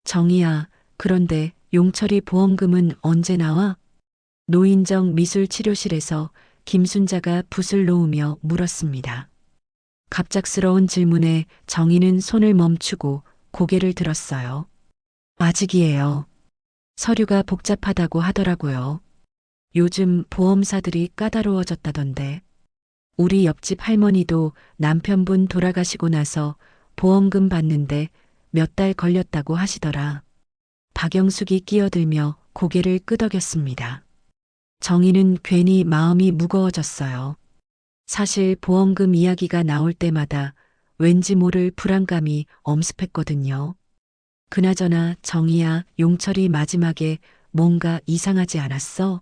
정희야, 그런데 용철이 보험금은 언제 나와? 노인정 미술치료실에서 김순자가 붓을 놓으며 물었습니다. 갑작스러운 질문에 정희는 손을 멈추고 고개를 들었어요. 아직이에요. 서류가 복잡하다고 하더라고요. 요즘 보험사들이 까다로워졌다던데. 우리 옆집 할머니도 남편분 돌아가시고 나서 보험금 받는데 몇 달 걸렸다고 하시더라. 박영숙이 끼어들며 고개를 끄덕였습니다. 정희는 괜히 마음이 무거워졌어요. 사실 보험금 이야기가 나올 때마다 왠지 모를 불안감이 엄습했거든요. 그나저나 정희야, 용철이 마지막에 뭔가 이상하지 않았어?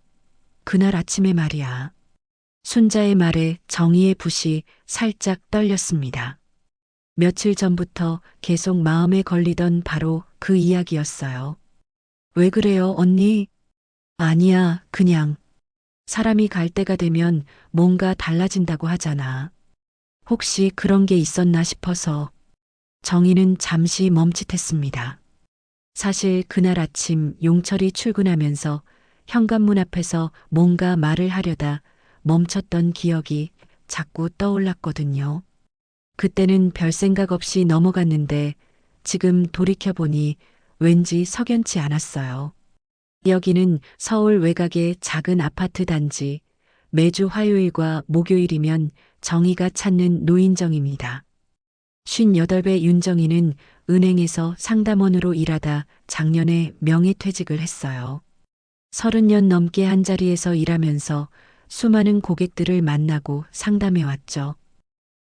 그날 아침에 말이야. 순자의 말에 정희의 붓이 살짝 떨렸습니다. 며칠 전부터 계속 마음에 걸리던 바로 그 이야기였어요. 왜 그래요, 언니? 아니야, 그냥. 사람이 갈 때가 되면 뭔가 달라진다고 하잖아. 혹시 그런 게 있었나 싶어서. 정희는 잠시 멈칫했습니다. 사실 그날 아침 용철이 출근하면서 현관문 앞에서 뭔가 말을 하려다 멈췄던 기억이 자꾸 떠올랐거든요. 그때는 별 생각 없이 넘어갔는데 지금 돌이켜보니 왠지 석연치 않았어요. 여기는 서울 외곽의 작은 아파트 단지. 매주 화요일과 목요일이면 정희가 찾는 노인정입니다. 58배 윤정희는 은행에서 상담원으로 일하다 작년에 명예퇴직을 했어요. 30년 넘게 한자리에서 일하면서 수많은 고객들을 만나고 상담해왔죠.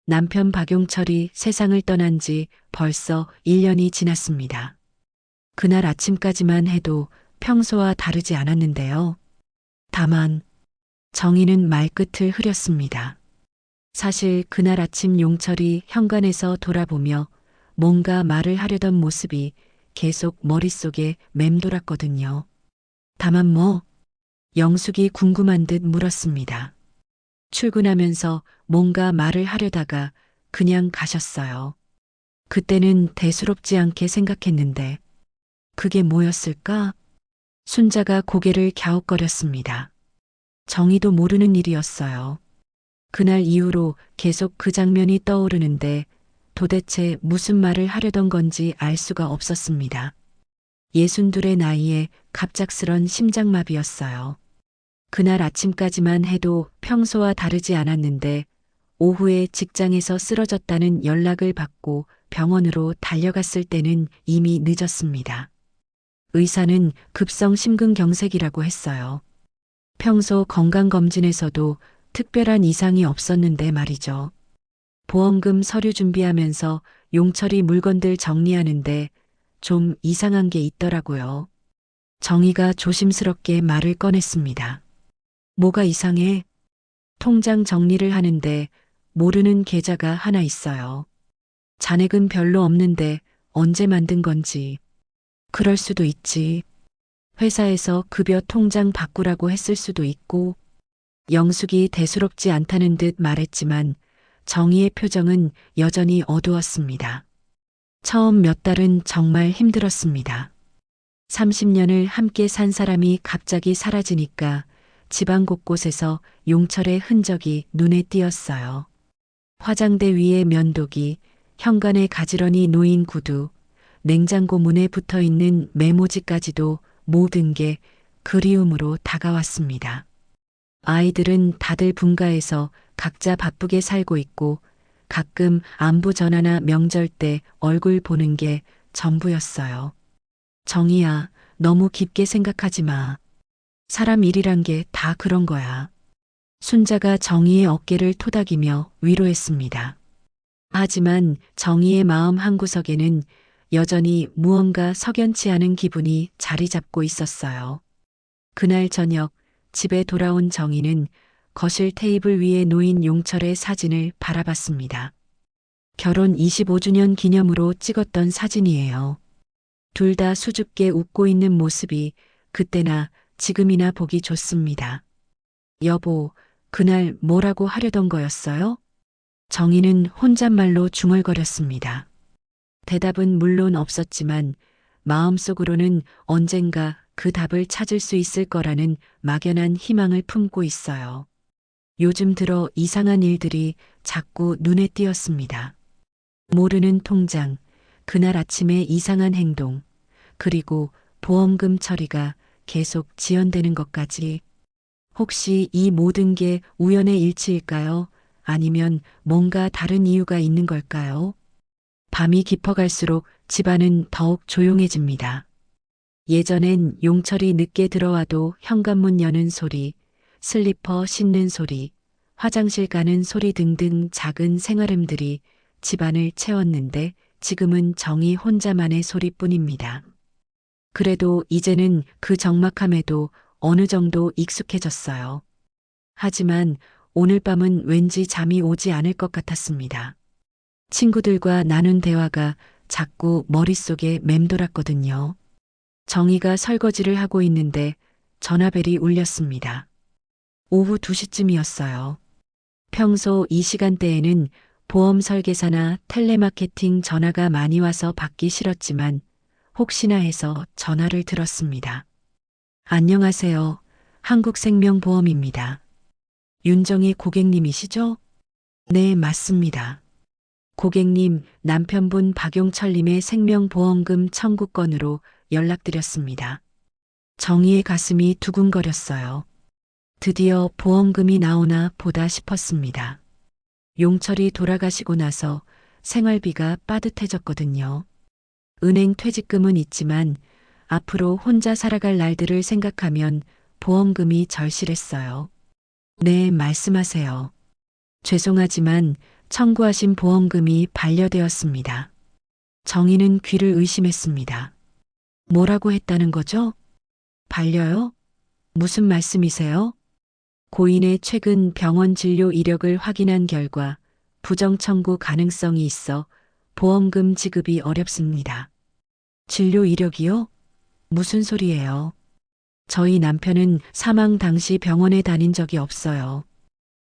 남편 박용철이 세상을 떠난 지 벌써 1년이 지났습니다. 그날 아침까지만 해도 평소와 다르지 않았는데요. 다만 정희는 말끝을 흐렸습니다. 사실 그날 아침 용철이 현관에서 돌아보며 뭔가 말을 하려던 모습이 계속 머릿속에 맴돌았거든요. 다만 뭐? 영숙이 궁금한 듯 물었습니다. 출근하면서 뭔가 말을 하려다가 그냥 가셨어요. 그때는 대수롭지 않게 생각했는데 그게 뭐였을까? 순자가 고개를 갸웃거렸습니다. 정희도 모르는 일이었어요. 그날 이후로 계속 그 장면이 떠오르는데 도대체 무슨 말을 하려던 건지 알 수가 없었습니다. 62의 나이에 갑작스런 심장마비였어요. 그날 아침까지만 해도 평소와 다르지 않았는데 오후에 직장에서 쓰러졌다는 연락을 받고 병원으로 달려갔을 때는 이미 늦었습니다. 의사는 급성 심근경색이라고 했어요. 평소 건강검진에서도 특별한 이상이 없었는데 말이죠. 보험금 서류 준비하면서 용철이 물건들 정리하는데 좀 이상한 게 있더라고요. 정희가 조심스럽게 말을 꺼냈습니다. 뭐가 이상해? 통장 정리를 하는데 모르는 계좌가 하나 있어요. 잔액은 별로 없는데 언제 만든 건지. 그럴 수도 있지. 회사에서 급여 통장 바꾸라고 했을 수도 있고. 영숙이 대수롭지 않다는 듯 말했지만 정희의 표정은 여전히 어두웠습니다. 처음 몇 달은 정말 힘들었습니다. 30년을 함께 산 사람이 갑자기 사라지니까 집안 곳곳에서 용철의 흔적이 눈에 띄었어요. 화장대 위에 면도기, 현관에 가지런히 놓인 구두, 냉장고 문에 붙어 있는 메모지까지도 모든 게 그리움으로 다가왔습니다. 아이들은 다들 분가해서 각자 바쁘게 살고 있고 가끔 안부 전화나 명절 때 얼굴 보는 게 전부였어요. 정희야, 너무 깊게 생각하지 마. 사람 일이란 게 다 그런 거야. 순자가 정희의 어깨를 토닥이며 위로했습니다. 하지만 정희의 마음 한구석에는 여전히 무언가 석연치 않은 기분이 자리 잡고 있었어요. 그날 저녁 집에 돌아온 정희는 거실 테이블 위에 놓인 용철의 사진을 바라봤습니다. 결혼 25주년 기념으로 찍었던 사진이에요. 둘 다 수줍게 웃고 있는 모습이 그때나 지금이나 보기 좋습니다. 여보, 그날 뭐라고 하려던 거였어요? 정희는 혼잣말로 중얼거렸습니다. 대답은 물론 없었지만 마음속으로는 언젠가 그 답을 찾을 수 있을 거라는 막연한 희망을 품고 있어요. 요즘 들어 이상한 일들이 자꾸 눈에 띄었습니다. 모르는 통장, 그날 아침에 이상한 행동, 그리고 보험금 처리가 계속 지연되는 것까지. 혹시 이 모든 게 우연의 일치일까요? 아니면 뭔가 다른 이유가 있는 걸까요? 밤이 깊어갈수록 집안은 더욱 조용해집니다. 예전엔 용철이 늦게 들어와도 현관문 여는 소리, 슬리퍼 신는 소리, 화장실 가는 소리 등등 작은 생활음들이 집안을 채웠는데 지금은 정이 혼자만의 소리뿐입니다. 그래도 이제는 그 적막함에도 어느 정도 익숙해졌어요. 하지만 오늘 밤은 왠지 잠이 오지 않을 것 같았습니다. 친구들과 나눈 대화가 자꾸 머릿속에 맴돌았거든요. 정희가 설거지를 하고 있는데 전화벨이 울렸습니다. 오후 2시쯤이었어요. 평소 이 시간대에는 보험 설계사나 텔레마케팅 전화가 많이 와서 받기 싫었지만 혹시나 해서 전화를 들었습니다. 안녕하세요. 한국생명보험입니다. 윤정희 고객님이시죠? 네, 맞습니다. 고객님, 남편분 박용철님의 생명보험금 청구건으로 연락드렸습니다. 정희의 가슴이 두근거렸어요. 드디어 보험금이 나오나 보다 싶었습니다. 용철이 돌아가시고 나서 생활비가 빠듯해졌거든요. 은행 퇴직금은 있지만 앞으로 혼자 살아갈 날들을 생각하면 보험금이 절실했어요. 네, 말씀하세요. 죄송하지만 청구하신 보험금이 반려되었습니다. 정희는 귀를 의심했습니다. 뭐라고 했다는 거죠? 반려요? 무슨 말씀이세요? 고인의 최근 병원 진료 이력을 확인한 결과 부정 청구 가능성이 있어 보험금 지급이 어렵습니다. 진료 이력이요? 무슨 소리예요? 저희 남편은 사망 당시 병원에 다닌 적이 없어요.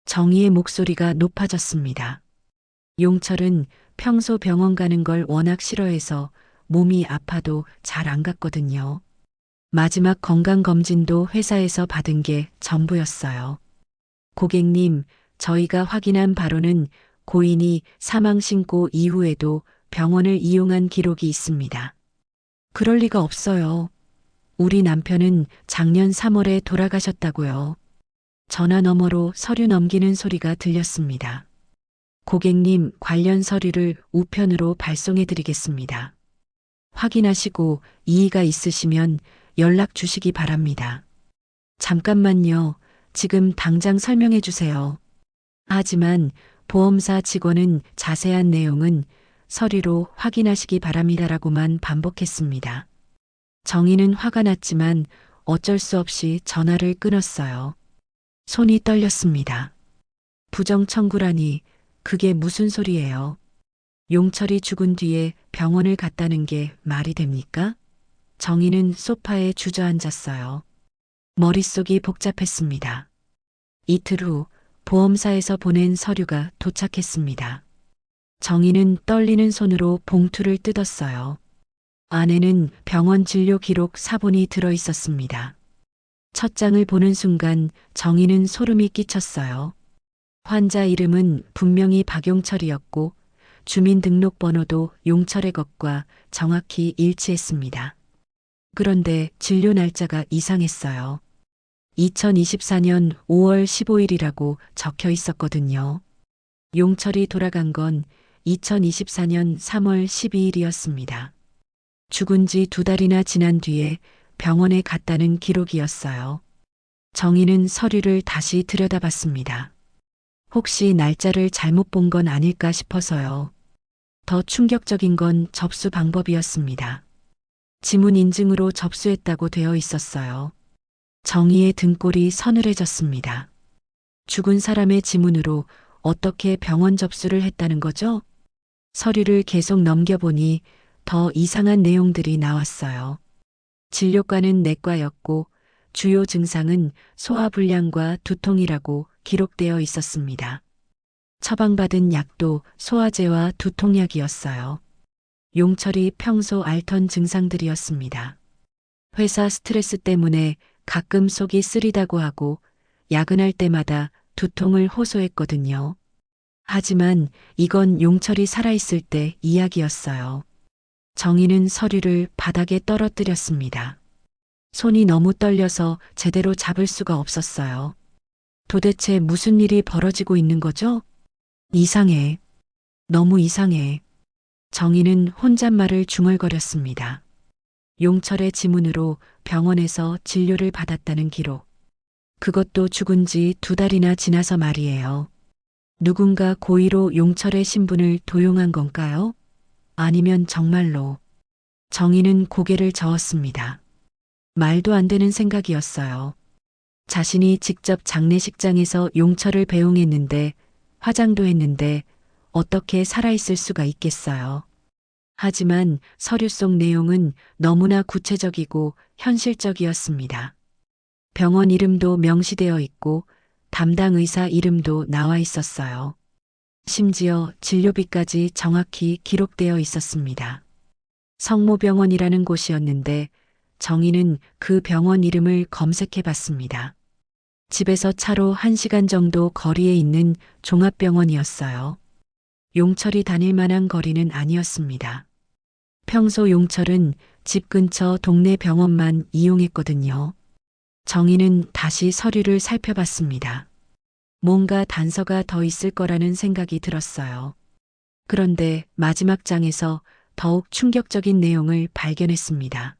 정희의 목소리가 높아졌습니다. 용철은 평소 병원 가는 걸 워낙 싫어해서 몸이 아파도 잘 안 갔거든요. 마지막 건강검진도 회사에서 받은 게 전부였어요. 고객님, 저희가 확인한 바로는 고인이 사망 신고 이후에도 병원을 이용한 기록이 있습니다. 그럴 리가 없어요. 우리 남편은 작년 3월에 돌아가셨다고요. 전화 너머로 서류 넘기는 소리가 들렸습니다. 고객님, 관련 서류를 우편으로 발송해 드리겠습니다. 확인하시고 이의가 있으시면 연락 주시기 바랍니다. 잠깐만요. 지금 당장 설명해 주세요. 하지만 보험사 직원은 자세한 내용은 서류로 확인하시기 바랍니다라고만 반복했습니다. 정희는 화가 났지만 어쩔 수 없이 전화를 끊었어요. 손이 떨렸습니다. 부정 청구라니 그게 무슨 소리예요? 용철이 죽은 뒤에 병원을 갔다는 게 말이 됩니까? 정희는 소파에 주저앉았어요. 머릿속이 복잡했습니다. 이틀 후 보험사에서 보낸 서류가 도착했습니다. 정희는 떨리는 손으로 봉투를 뜯었어요. 안에는 병원 진료 기록 사본이 들어 있었습니다. 첫 장을 보는 순간 정희는 소름이 끼쳤어요. 환자 이름은 분명히 박용철이었고 주민등록번호도 용철의 것과 정확히 일치했습니다. 그런데 진료 날짜가 이상했어요. 2024년 5월 15일이라고 적혀 있었거든요. 용철이 돌아간 건 2024년 3월 12일이었습니다. 죽은 지 2달이나 지난 뒤에 병원에 갔다는 기록이었어요. 정희는 서류를 다시 들여다봤습니다. 혹시 날짜를 잘못 본 건 아닐까 싶어서요. 더 충격적인 건 접수 방법이었습니다. 지문 인증으로 접수했다고 되어 있었어요. 정희의 등골이 서늘해졌습니다. 죽은 사람의 지문으로 어떻게 병원 접수를 했다는 거죠? 서류를 계속 넘겨보니 더 이상한 내용들이 나왔어요. 진료과는 내과였고 주요 증상은 소화불량과 두통이라고 기록되어 있었습니다. 처방받은 약도 소화제와 두통약이었어요. 용철이 평소 앓던 증상들이었습니다. 회사 스트레스 때문에 가끔 속이 쓰리다고 하고 야근할 때마다 두통을 호소했거든요. 하지만 이건 용철이 살아있을 때 이야기였어요. 정희는 서류를 바닥에 떨어뜨렸습니다. 손이 너무 떨려서 제대로 잡을 수가 없었어요. 도대체 무슨 일이 벌어지고 있는 거죠? 이상해. 너무 이상해. 정희는 혼잣말을 중얼거렸습니다. 용철의 지문으로 병원에서 진료를 받았다는 기록. 그것도 죽은 지 2달이나 지나서 말이에요. 누군가 고의로 용철의 신분을 도용한 건가요? 아니면 정말로. 정희는 고개를 저었습니다. 말도 안 되는 생각이었어요. 자신이 직접 장례식장에서 용철을 배웅했는데, 화장도 했는데 어떻게 살아있을 수가 있겠어요. 하지만 서류 속 내용은 너무나 구체적이고 현실적이었습니다. 병원 이름도 명시되어 있고 담당 의사 이름도 나와 있었어요. 심지어 진료비까지 정확히 기록되어 있었습니다. 성모병원이라는 곳이었는데 정희는 그 병원 이름을 검색해 봤습니다. 집에서 차로 1시간 정도 거리에 있는 종합병원이었어요. 용철이 다닐 만한 거리는 아니었습니다. 평소 용철은 집 근처 동네 병원만 이용했거든요. 정희는 다시 서류를 살펴봤습니다. 뭔가 단서가 더 있을 거라는 생각이 들었어요. 그런데 마지막 장에서 더욱 충격적인 내용을 발견했습니다.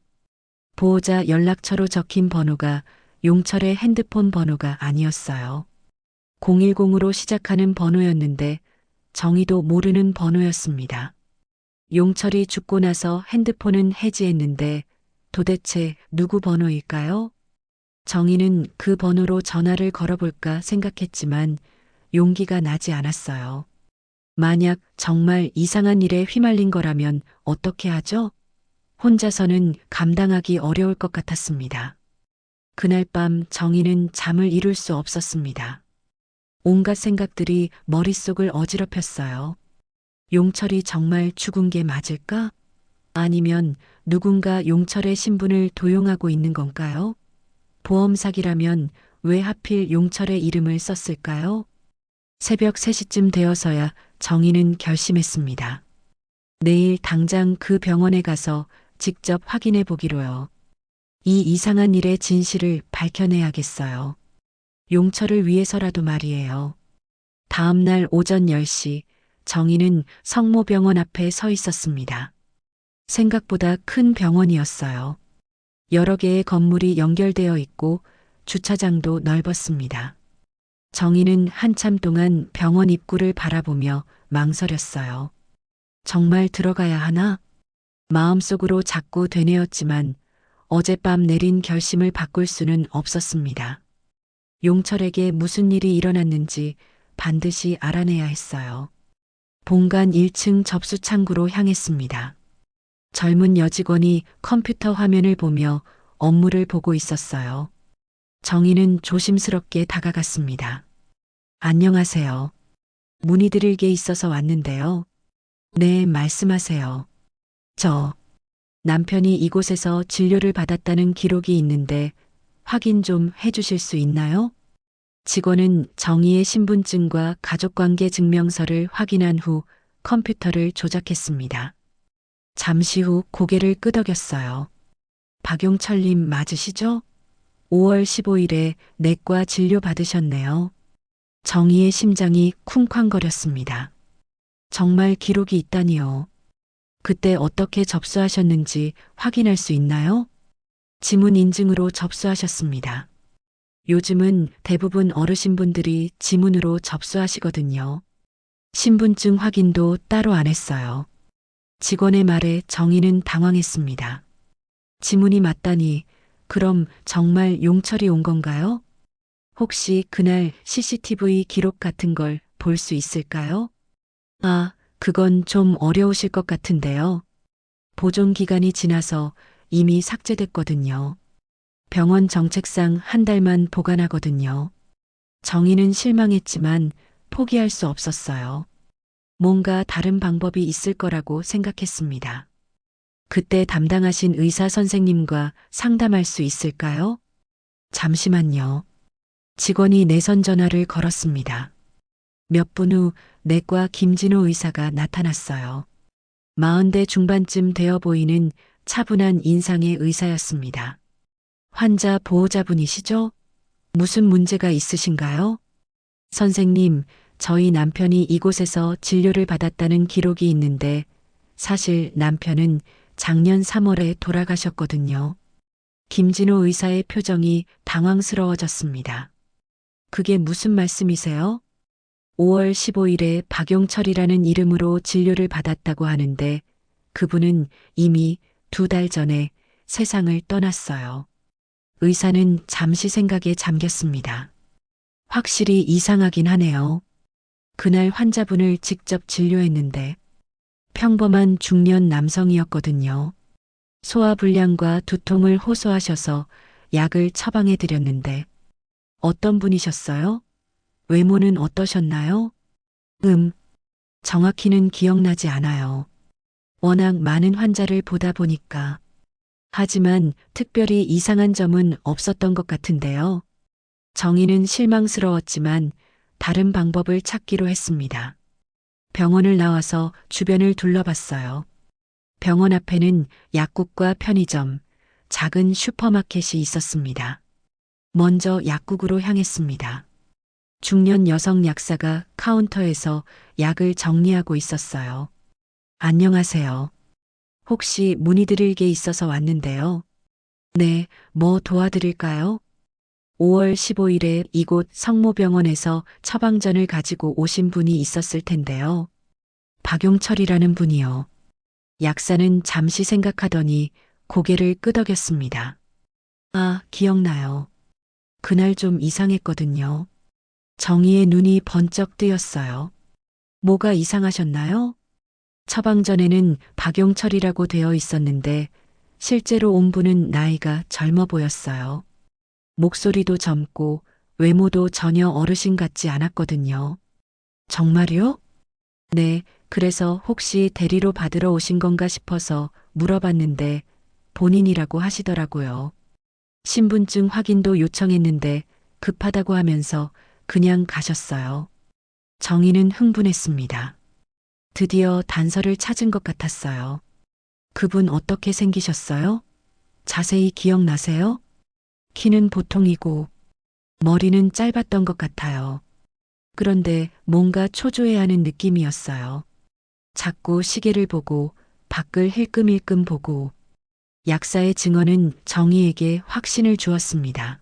보호자 연락처로 적힌 번호가 용철의 핸드폰 번호가 아니었어요. 010으로 시작하는 번호였는데 정희도 모르는 번호였습니다. 용철이 죽고 나서 핸드폰은 해지했는데 도대체 누구 번호일까요? 정희는 그 번호로 전화를 걸어볼까 생각했지만 용기가 나지 않았어요. 만약 정말 이상한 일에 휘말린 거라면 어떻게 하죠? 혼자서는 감당하기 어려울 것 같았습니다. 그날 밤 정희는 잠을 이룰 수 없었습니다. 온갖 생각들이 머릿속을 어지럽혔어요. 용철이 정말 죽은 게 맞을까? 아니면 누군가 용철의 신분을 도용하고 있는 건가요? 보험 사기라면 왜 하필 용철의 이름을 썼을까요? 새벽 3시쯤 되어서야 정희는 결심했습니다. 내일 당장 그 병원에 가서 직접 확인해 보기로요. 이 이상한 일의 진실을 밝혀내야겠어요. 용철을 위해서라도 말이에요. 다음 날 오전 10시 정희는 성모병원 앞에 서 있었습니다. 생각보다 큰 병원이었어요. 여러 개의 건물이 연결되어 있고 주차장도 넓었습니다. 정희는 한참 동안 병원 입구를 바라보며 망설였어요. 정말 들어가야 하나? 마음속으로 자꾸 되뇌었지만 어젯밤 내린 결심을 바꿀 수는 없었습니다. 용철에게 무슨 일이 일어났는지 반드시 알아내야 했어요. 본관 1층 접수 창구로 향했습니다. 젊은 여직원이 컴퓨터 화면을 보며 업무를 보고 있었어요. 정희는 조심스럽게 다가갔습니다. 안녕하세요. 문의드릴 게 있어서 왔는데요. 네, 말씀하세요. 남편이 이곳에서 진료를 받았다는 기록이 있는데 확인 좀 해주실 수 있나요? 직원은 정희의 신분증과 가족관계 증명서를 확인한 후 컴퓨터를 조작했습니다. 잠시 후 고개를 끄덕였어요. 박용철님 맞으시죠? 5월 15일에 내과 진료 받으셨네요. 정희의 심장이 쿵쾅거렸습니다. 정말 기록이 있다니요. 그때 어떻게 접수하셨는지 확인할 수 있나요? 지문 인증으로 접수하셨습니다. 요즘은 대부분 어르신분들이 지문으로 접수하시거든요. 신분증 확인도 따로 안 했어요. 직원의 말에 정희는 당황했습니다. 지문이 맞다니, 그럼 정말 용철이 온 건가요? 혹시 그날 CCTV 기록 같은 걸 볼 수 있을까요? 그건 좀 어려우실 것 같은데요. 보존 기간이 지나서 이미 삭제됐거든요. 병원 정책상 1달만 보관하거든요. 정희는 실망했지만 포기할 수 없었어요. 뭔가 다른 방법이 있을 거라고 생각했습니다. 그때 담당하신 의사 선생님과 상담할 수 있을까요? 잠시만요. 직원이 내선 전화를 걸었습니다. 몇 분 후 내과 김진호 의사가 나타났어요. 40대 중반쯤 되어 보이는 차분한 인상의 의사였습니다. 환자 보호자분이시죠? 무슨 문제가 있으신가요? 선생님, 저희 남편이 이곳에서 진료를 받았다는 기록이 있는데 사실 남편은 작년 3월에 돌아가셨거든요. 김진호 의사의 표정이 당황스러워졌습니다. 그게 무슨 말씀이세요? 5월 15일에 박용철이라는 이름으로 진료를 받았다고 하는데 그분은 이미 2달 전에 세상을 떠났어요. 의사는 잠시 생각에 잠겼습니다. 확실히 이상하긴 하네요. 그날 환자분을 직접 진료했는데 평범한 중년 남성이었거든요. 소화불량과 두통을 호소하셔서 약을 처방해 드렸는데 어떤 분이셨어요? 외모는 어떠셨나요? 정확히는 기억나지 않아요. 워낙 많은 환자를 보다 보니까. 하지만 특별히 이상한 점은 없었던 것 같은데요. 정의는 실망스러웠지만 다른 방법을 찾기로 했습니다. 병원을 나와서 주변을 둘러봤어요. 병원 앞에는 약국과 편의점, 작은 슈퍼마켓이 있었습니다. 먼저 약국으로 향했습니다. 중년 여성 약사가 카운터에서 약을 정리하고 있었어요. 안녕하세요. 혹시 문의드릴 게 있어서 왔는데요. 네, 뭐 도와드릴까요? 5월 15일에 이곳 성모병원에서 처방전을 가지고 오신 분이 있었을 텐데요. 박용철이라는 분이요. 약사는 잠시 생각하더니 고개를 끄덕였습니다. 아, 기억나요. 그날 좀 이상했거든요. 정희의 눈이 번쩍 뜨였어요. 뭐가 이상하셨나요? 처방전에는 박용철이라고 되어 있었는데 실제로 온 분은 나이가 젊어 보였어요. 목소리도 젊고 외모도 전혀 어르신 같지 않았거든요. 정말요? 네, 그래서 혹시 대리로 받으러 오신 건가 싶어서 물어봤는데 본인이라고 하시더라고요. 신분증 확인도 요청했는데 급하다고 하면서 그냥 가셨어요. 정희는 흥분했습니다. 드디어 단서를 찾은 것 같았어요. 그분 어떻게 생기셨어요? 자세히 기억나세요? 키는 보통이고 머리는 짧았던 것 같아요. 그런데 뭔가 초조해하는 느낌이었어요. 자꾸 시계를 보고 밖을 힐끔힐끔 보고 약사의 증언은 정희에게 확신을 주었습니다.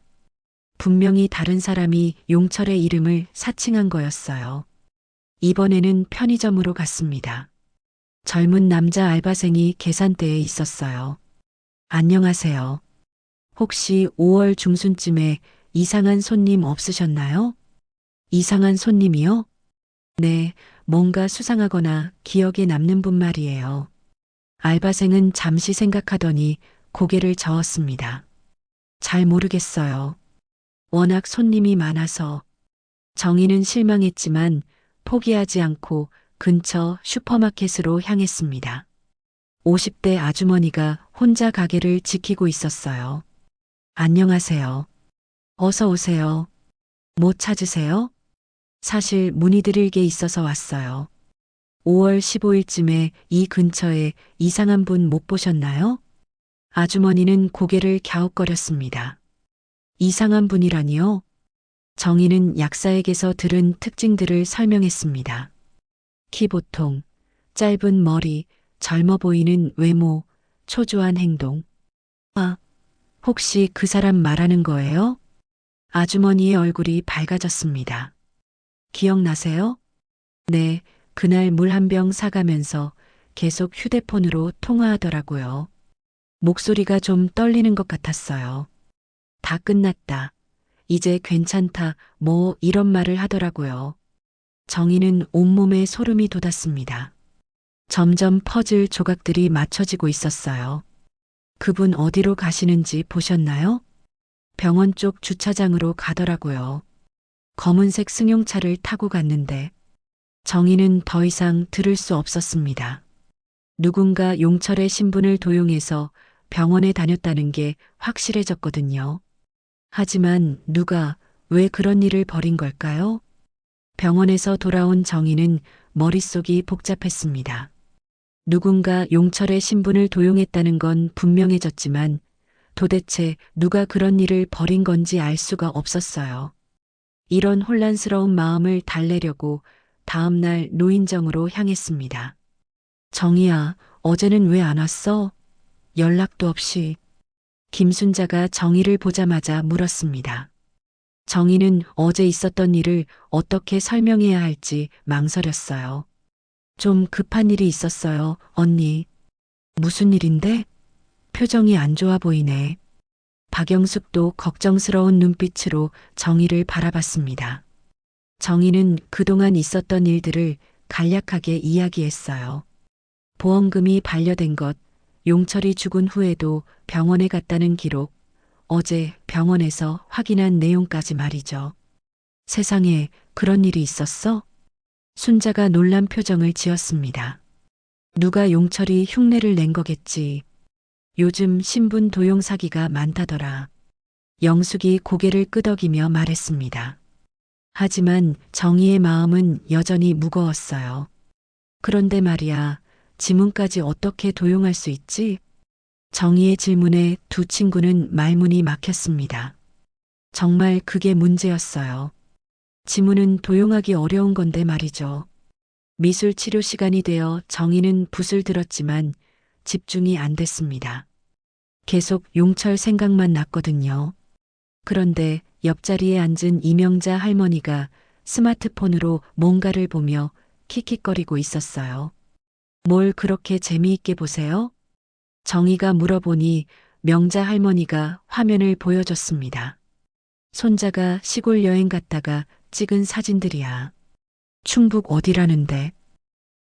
분명히 다른 사람이 용철의 이름을 사칭한 거였어요. 이번에는 편의점으로 갔습니다. 젊은 남자 알바생이 계산대에 있었어요. 안녕하세요. 혹시 5월 중순쯤에 이상한 손님 없으셨나요? 이상한 손님이요? 네, 뭔가 수상하거나 기억에 남는 분 말이에요. 알바생은 잠시 생각하더니 고개를 저었습니다. 잘 모르겠어요. 워낙 손님이 많아서. 정희는 실망했지만 포기하지 않고 근처 슈퍼마켓으로 향했습니다. 50대 아주머니가 혼자 가게를 지키고 있었어요. 안녕하세요. 어서 오세요. 뭐 찾으세요? 사실 문의드릴 게 있어서 왔어요. 5월 15일쯤에 이 근처에 이상한 분 못 보셨나요? 아주머니는 고개를 갸웃거렸습니다. 이상한 분이라니요? 정희는 약사에게서 들은 특징들을 설명했습니다. 키 보통, 짧은 머리, 젊어 보이는 외모, 초조한 행동. 아, 혹시 그 사람 말하는 거예요? 아주머니의 얼굴이 밝아졌습니다. 기억나세요? 네, 그날 물 한 병 사가면서 계속 휴대폰으로 통화하더라고요. 목소리가 좀 떨리는 것 같았어요. 다 끝났다. 이제 괜찮다. 뭐 이런 말을 하더라고요. 정희는 온몸에 소름이 돋았습니다. 점점 퍼즐 조각들이 맞춰지고 있었어요. 그분 어디로 가시는지 보셨나요? 병원 쪽 주차장으로 가더라고요. 검은색 승용차를 타고 갔는데 정희는 더 이상 들을 수 없었습니다. 누군가 용철의 신분을 도용해서 병원에 다녔다는 게 확실해졌거든요. 하지만 누가 왜 그런 일을 벌인 걸까요? 병원에서 돌아온 정희는 머릿속이 복잡했습니다. 누군가 용철의 신분을 도용했다는 건 분명해졌지만 도대체 누가 그런 일을 벌인 건지 알 수가 없었어요. 이런 혼란스러운 마음을 달래려고 다음날 노인정으로 향했습니다. 정희야, 어제는 왜 안 왔어? 연락도 없이. 김순자가 정희를 보자마자 물었습니다. 정희는 어제 있었던 일을 어떻게 설명해야 할지 망설였어요. 좀 급한 일이 있었어요, 언니. 무슨 일인데? 표정이 안 좋아 보이네. 박영숙도 걱정스러운 눈빛으로 정희를 바라봤습니다. 정희는 그동안 있었던 일들을 간략하게 이야기했어요. 보험금이 반려된 것, 용철이 죽은 후에도 병원에 갔다는 기록, 어제 병원에서 확인한 내용까지 말이죠. 세상에 그런 일이 있었어? 순자가 놀란 표정을 지었습니다. 누가 용철이 흉내를 낸 거겠지. 요즘 신분 도용 사기가 많다더라. 영숙이 고개를 끄덕이며 말했습니다. 하지만 정희의 마음은 여전히 무거웠어요. 그런데 말이야, 지문까지 어떻게 도용할 수 있지? 정희의 질문에 두 친구는 말문이 막혔습니다. 정말 그게 문제였어요. 지문은 도용하기 어려운 건데 말이죠. 미술 치료 시간이 되어 정희는 붓을 들었지만 집중이 안 됐습니다. 계속 용철 생각만 났거든요. 그런데 옆자리에 앉은 이명자 할머니가 스마트폰으로 뭔가를 보며 킥킥거리고 있었어요. 뭘 그렇게 재미있게 보세요? 정희가 물어보니 명자 할머니가 화면을 보여줬습니다. 손자가 시골 여행 갔다가 찍은 사진들이야. 충북 어디라는데?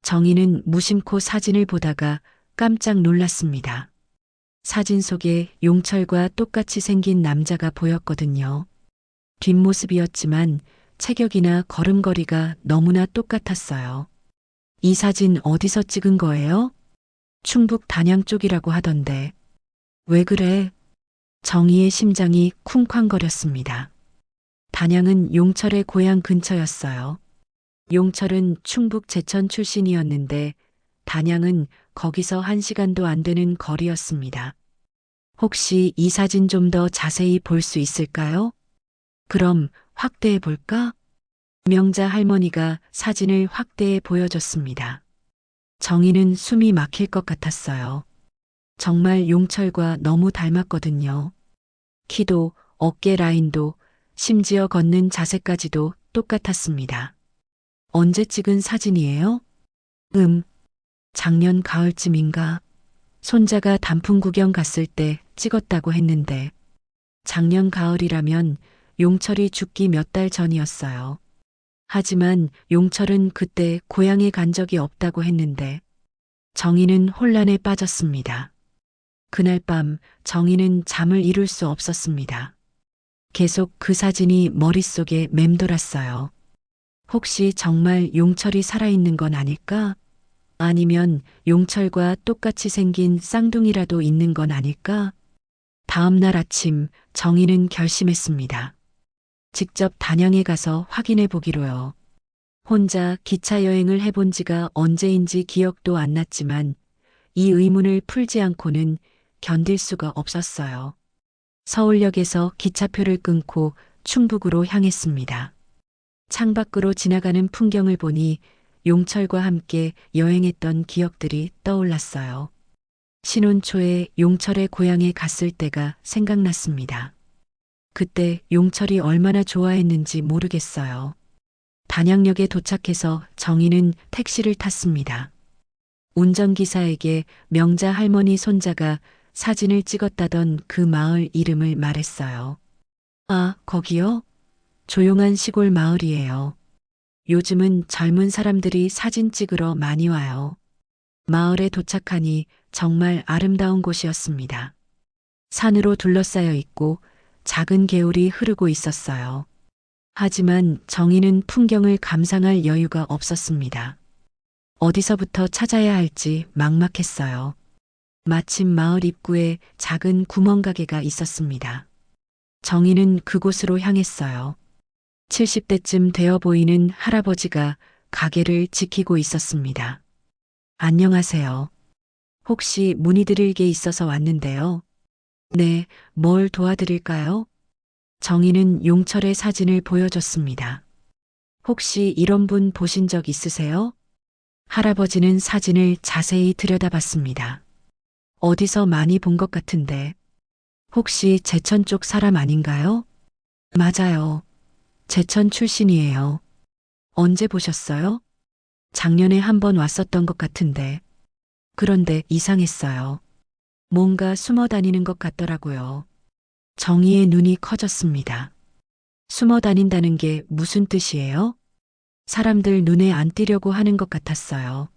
정희는 무심코 사진을 보다가 깜짝 놀랐습니다. 사진 속에 용철과 똑같이 생긴 남자가 보였거든요. 뒷모습이었지만 체격이나 걸음걸이가 너무나 똑같았어요. 이 사진 어디서 찍은 거예요? 충북 단양 쪽이라고 하던데. 왜 그래? 정희의 심장이 쿵쾅거렸습니다. 단양은 용철의 고향 근처였어요. 용철은 충북 제천 출신이었는데 단양은 거기서 1시간도 안 되는 거리였습니다. 혹시 이 사진 좀 더 자세히 볼 수 있을까요? 그럼 확대해 볼까? 명자 할머니가 사진을 확대해 보여줬습니다. 정희는 숨이 막힐 것 같았어요. 정말 용철과 너무 닮았거든요. 키도, 어깨 라인도, 심지어 걷는 자세까지도 똑같았습니다. 언제 찍은 사진이에요? 작년 가을쯤인가. 손자가 단풍 구경 갔을 때 찍었다고 했는데, 작년 가을이라면 용철이 죽기 몇 달 전이었어요. 하지만 용철은 그때 고향에 간 적이 없다고 했는데, 정희는 혼란에 빠졌습니다. 그날 밤 정희는 잠을 이룰 수 없었습니다. 계속 그 사진이 머릿속에 맴돌았어요. 혹시 정말 용철이 살아있는 건 아닐까? 아니면 용철과 똑같이 생긴 쌍둥이라도 있는 건 아닐까? 다음 날 아침 정희는 결심했습니다. 직접 단양에 가서 확인해 보기로요. 혼자 기차 여행을 해본 지가 언제인지 기억도 안 났지만 이 의문을 풀지 않고는 견딜 수가 없었어요. 서울역에서 기차표를 끊고 충북으로 향했습니다. 창밖으로 지나가는 풍경을 보니 용철과 함께 여행했던 기억들이 떠올랐어요. 신혼 초에 용철의 고향에 갔을 때가 생각났습니다. 그때 용철이 얼마나 좋아했는지 모르겠어요. 단양역에 도착해서 정희는 택시를 탔습니다. 운전기사에게 명자 할머니 손자가 사진을 찍었다던 그 마을 이름을 말했어요. 아, 거기요? 조용한 시골 마을이에요. 요즘은 젊은 사람들이 사진 찍으러 많이 와요. 마을에 도착하니 정말 아름다운 곳이었습니다. 산으로 둘러싸여 있고 작은 개울이 흐르고 있었어요. 하지만 정희는 풍경을 감상할 여유가 없었습니다. 어디서부터 찾아야 할지 막막했어요. 마침 마을 입구에 작은 구멍가게가 있었습니다. 정희는 그곳으로 향했어요. 70대쯤 되어 보이는 할아버지가 가게를 지키고 있었습니다. 안녕하세요. 혹시 문의드릴 게 있어서 왔는데요. 네, 뭘 도와드릴까요? 정희는 용철의 사진을 보여줬습니다. 혹시 이런 분 보신 적 있으세요? 할아버지는 사진을 자세히 들여다봤습니다. 어디서 많이 본 것 같은데. 혹시 제천 쪽 사람 아닌가요? 맞아요. 제천 출신이에요. 언제 보셨어요? 작년에 한 번 왔었던 것 같은데. 그런데 이상했어요. 뭔가 숨어 다니는 것 같더라고요. 정희의 눈이 커졌습니다. 숨어 다닌다는 게 무슨 뜻이에요? 사람들 눈에 안 띄려고 하는 것 같았어요.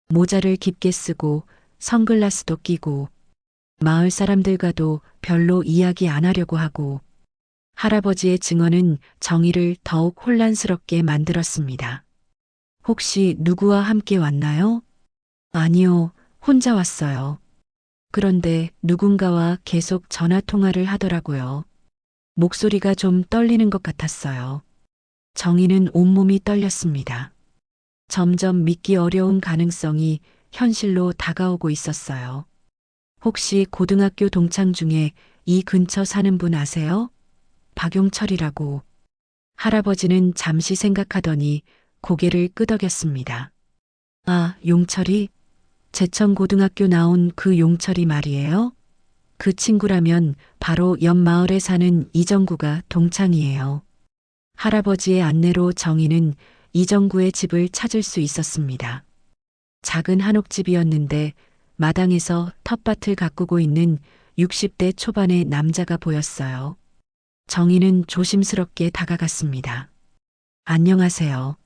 모자를 깊게 쓰고 선글라스도 끼고 마을 사람들과도 별로 이야기 안 하려고 하고 할아버지의 증언은 정희를 더욱 혼란스럽게 만들었습니다. 혹시 누구와 함께 왔나요? 아니요, 혼자 왔어요. 그런데 누군가와 계속 전화 통화를 하더라고요. 목소리가 좀 떨리는 것 같았어요. 정희는 온몸이 떨렸습니다. 점점 믿기 어려운 가능성이 현실로 다가오고 있었어요. 혹시 고등학교 동창 중에 이 근처 사는 분 아세요? 박용철이라고. 할아버지는 잠시 생각하더니 고개를 끄덕였습니다. 아, 용철이? 제천고등학교 나온 그 용철이 말이에요? 그 친구라면 바로 옆 마을에 사는 이정구가 동창이에요. 할아버지의 안내로 정희는 이정구의 집을 찾을 수 있었습니다. 작은 한옥집이었는데 마당에서 텃밭을 가꾸고 있는 60대 초반의 남자가 보였어요. 정희는 조심스럽게 다가갔습니다. 안녕하세요.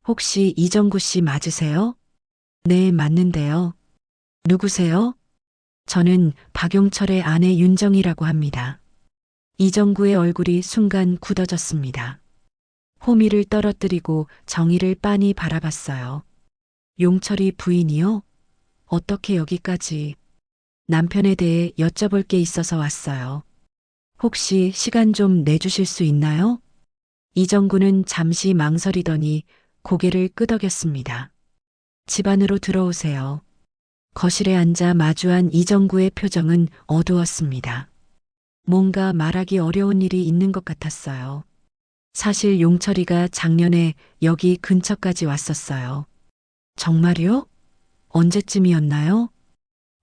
혹시 이정구 씨 맞으세요? 네, 맞는데요. 누구세요? 저는 박용철의 아내 윤정이라고 합니다. 이정구의 얼굴이 순간 굳어졌습니다. 호미를 떨어뜨리고 정희를 빤히 바라봤어요. 용철이 부인이요? 어떻게 여기까지? 남편에 대해 여쭤볼 게 있어서 왔어요. 혹시 시간 좀 내주실 수 있나요? 이정구는 잠시 망설이더니 고개를 끄덕였습니다. 집 안으로 들어오세요. 거실에 앉아 마주한 이정구의 표정은 어두웠습니다. 뭔가 말하기 어려운 일이 있는 것 같았어요. 사실 용철이가 작년에 여기 근처까지 왔었어요. 정말요? 언제쯤이었나요?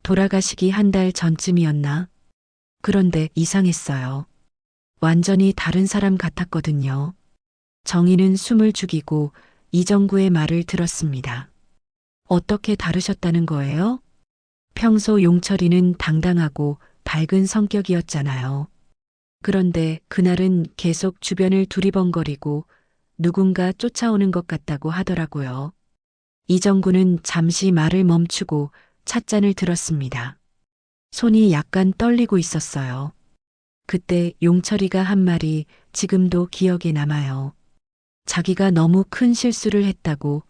돌아가시기 한 달 전쯤이었나? 그런데 이상했어요. 완전히 다른 사람 같았거든요. 정희는 숨을 죽이고 이정구의 말을 들었습니다. 어떻게 다르셨다는 거예요? 평소 용철이는 당당하고 밝은 성격이었잖아요. 그런데 그날은 계속 주변을 두리번거리고 누군가 쫓아오는 것 같다고 하더라고요. 이정구는 잠시 말을 멈추고 찻잔을 들었습니다. 손이 약간 떨리고 있었어요. 그때 용철이가 한 말이 지금도 기억에 남아요. 자기가 너무 큰 실수를 했다고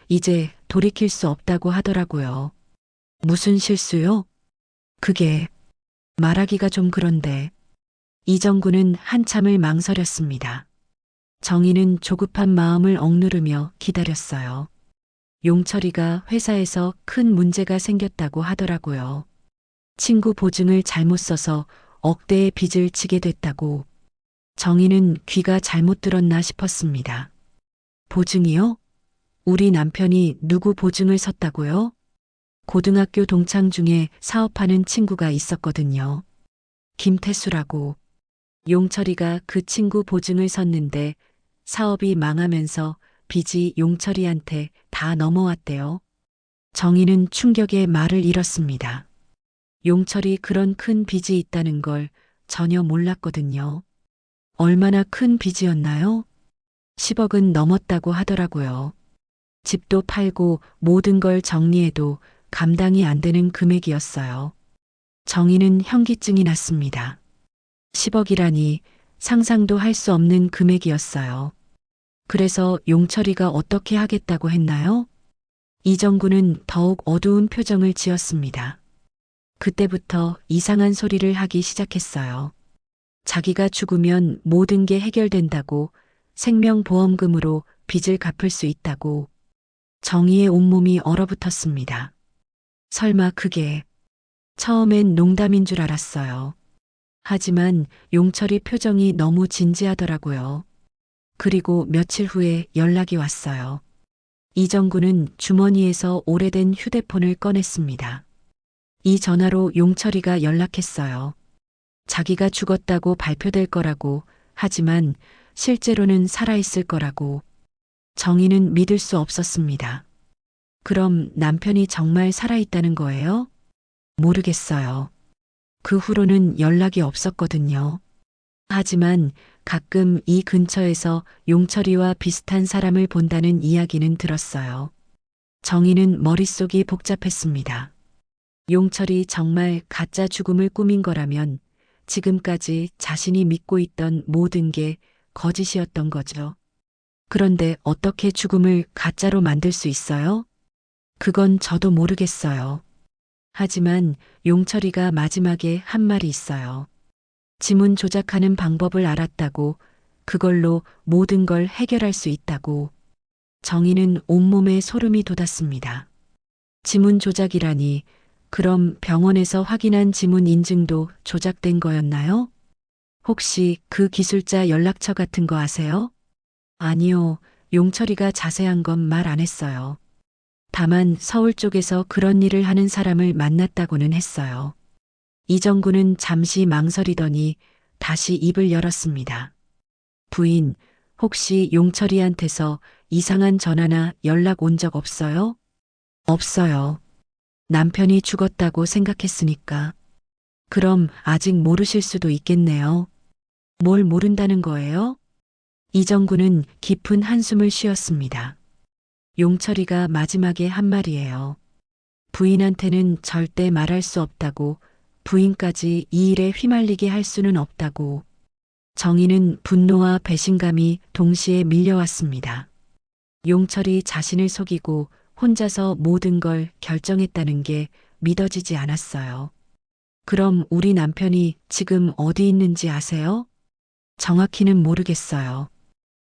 이제 돌이킬 수 없다고 하더라고요. 무슨 실수요? 그게 말하기가 좀 그런데 이정구는 한참을 망설였습니다. 정희는 조급한 마음을 억누르며 기다렸어요. 용철이가 회사에서 큰 문제가 생겼다고 하더라고요. 친구 보증을 잘못 써서 억대의 빚을 지게 됐다고. 정희는 귀가 잘못 들었나 싶었습니다. 보증이요? 우리 남편이 누구 보증을 섰다고요? 고등학교 동창 중에 사업하는 친구가 있었거든요. 김태수라고. 용철이가 그 친구 보증을 섰는데 사업이 망하면서 빚이 용철이한테 다 넘어왔대요. 정희는 충격에 말을 잃었습니다. 용철이 그런 큰 빚이 있다는 걸 전혀 몰랐거든요. 얼마나 큰 빚이었나요? 10억은 넘었다고 하더라고요. 집도 팔고 모든 걸 정리해도 감당이 안 되는 금액이었어요. 정희는 현기증이 났습니다. 10억이라니 상상도 할 수 없는 금액이었어요. 그래서 용철이가 어떻게 하겠다고 했나요? 이정구는 더욱 어두운 표정을 지었습니다. 그때부터 이상한 소리를 하기 시작했어요. 자기가 죽으면 모든 게 해결된다고, 생명보험금으로 빚을 갚을 수 있다고. 정희의 온몸이 얼어붙었습니다. 설마 그게 처음엔 농담인 줄 알았어요. 하지만 용철이 표정이 너무 진지하더라고요. 그리고 며칠 후에 연락이 왔어요. 이정구는 주머니에서 오래된 휴대폰을 꺼냈습니다. 이 전화로 용철이가 연락했어요. 자기가 죽었다고 발표될 거라고, 하지만 실제로는 살아있을 거라고. 정희는 믿을 수 없었습니다. 그럼 남편이 정말 살아있다는 거예요? 모르겠어요. 그 후로는 연락이 없었거든요. 하지만 가끔 이 근처에서 용철이와 비슷한 사람을 본다는 이야기는 들었어요. 정희는 머릿속이 복잡했습니다. 용철이 정말 가짜 죽음을 꾸민 거라면 지금까지 자신이 믿고 있던 모든 게 거짓이었던 거죠. 그런데 어떻게 죽음을 가짜로 만들 수 있어요? 그건 저도 모르겠어요. 하지만 용철이가 마지막에 한 말이 있어요. 지문 조작하는 방법을 알았다고, 그걸로 모든 걸 해결할 수 있다고. 정희는 온몸에 소름이 돋았습니다. 지문 조작이라니, 그럼 병원에서 확인한 지문 인증도 조작된 거였나요? 혹시 그 기술자 연락처 같은 거 아세요? 아니요, 용철이가 자세한 건 말 안 했어요. 다만 서울 쪽에서 그런 일을 하는 사람을 만났다고는 했어요. 이정구는 잠시 망설이더니 다시 입을 열었습니다. 부인, 혹시 용철이한테서 이상한 전화나 연락 온 적 없어요? 없어요. 남편이 죽었다고 생각했으니까. 그럼 아직 모르실 수도 있겠네요. 뭘 모른다는 거예요? 이정구는 깊은 한숨을 쉬었습니다. 용철이가 마지막에 한 말이에요. 부인한테는 절대 말할 수 없다고, 부인까지 이 일에 휘말리게 할 수는 없다고. 정희는 분노와 배신감이 동시에 밀려왔습니다. 용철이 자신을 속이고 혼자서 모든 걸 결정했다는 게 믿어지지 않았어요. 그럼 우리 남편이 지금 어디 있는지 아세요? 정확히는 모르겠어요.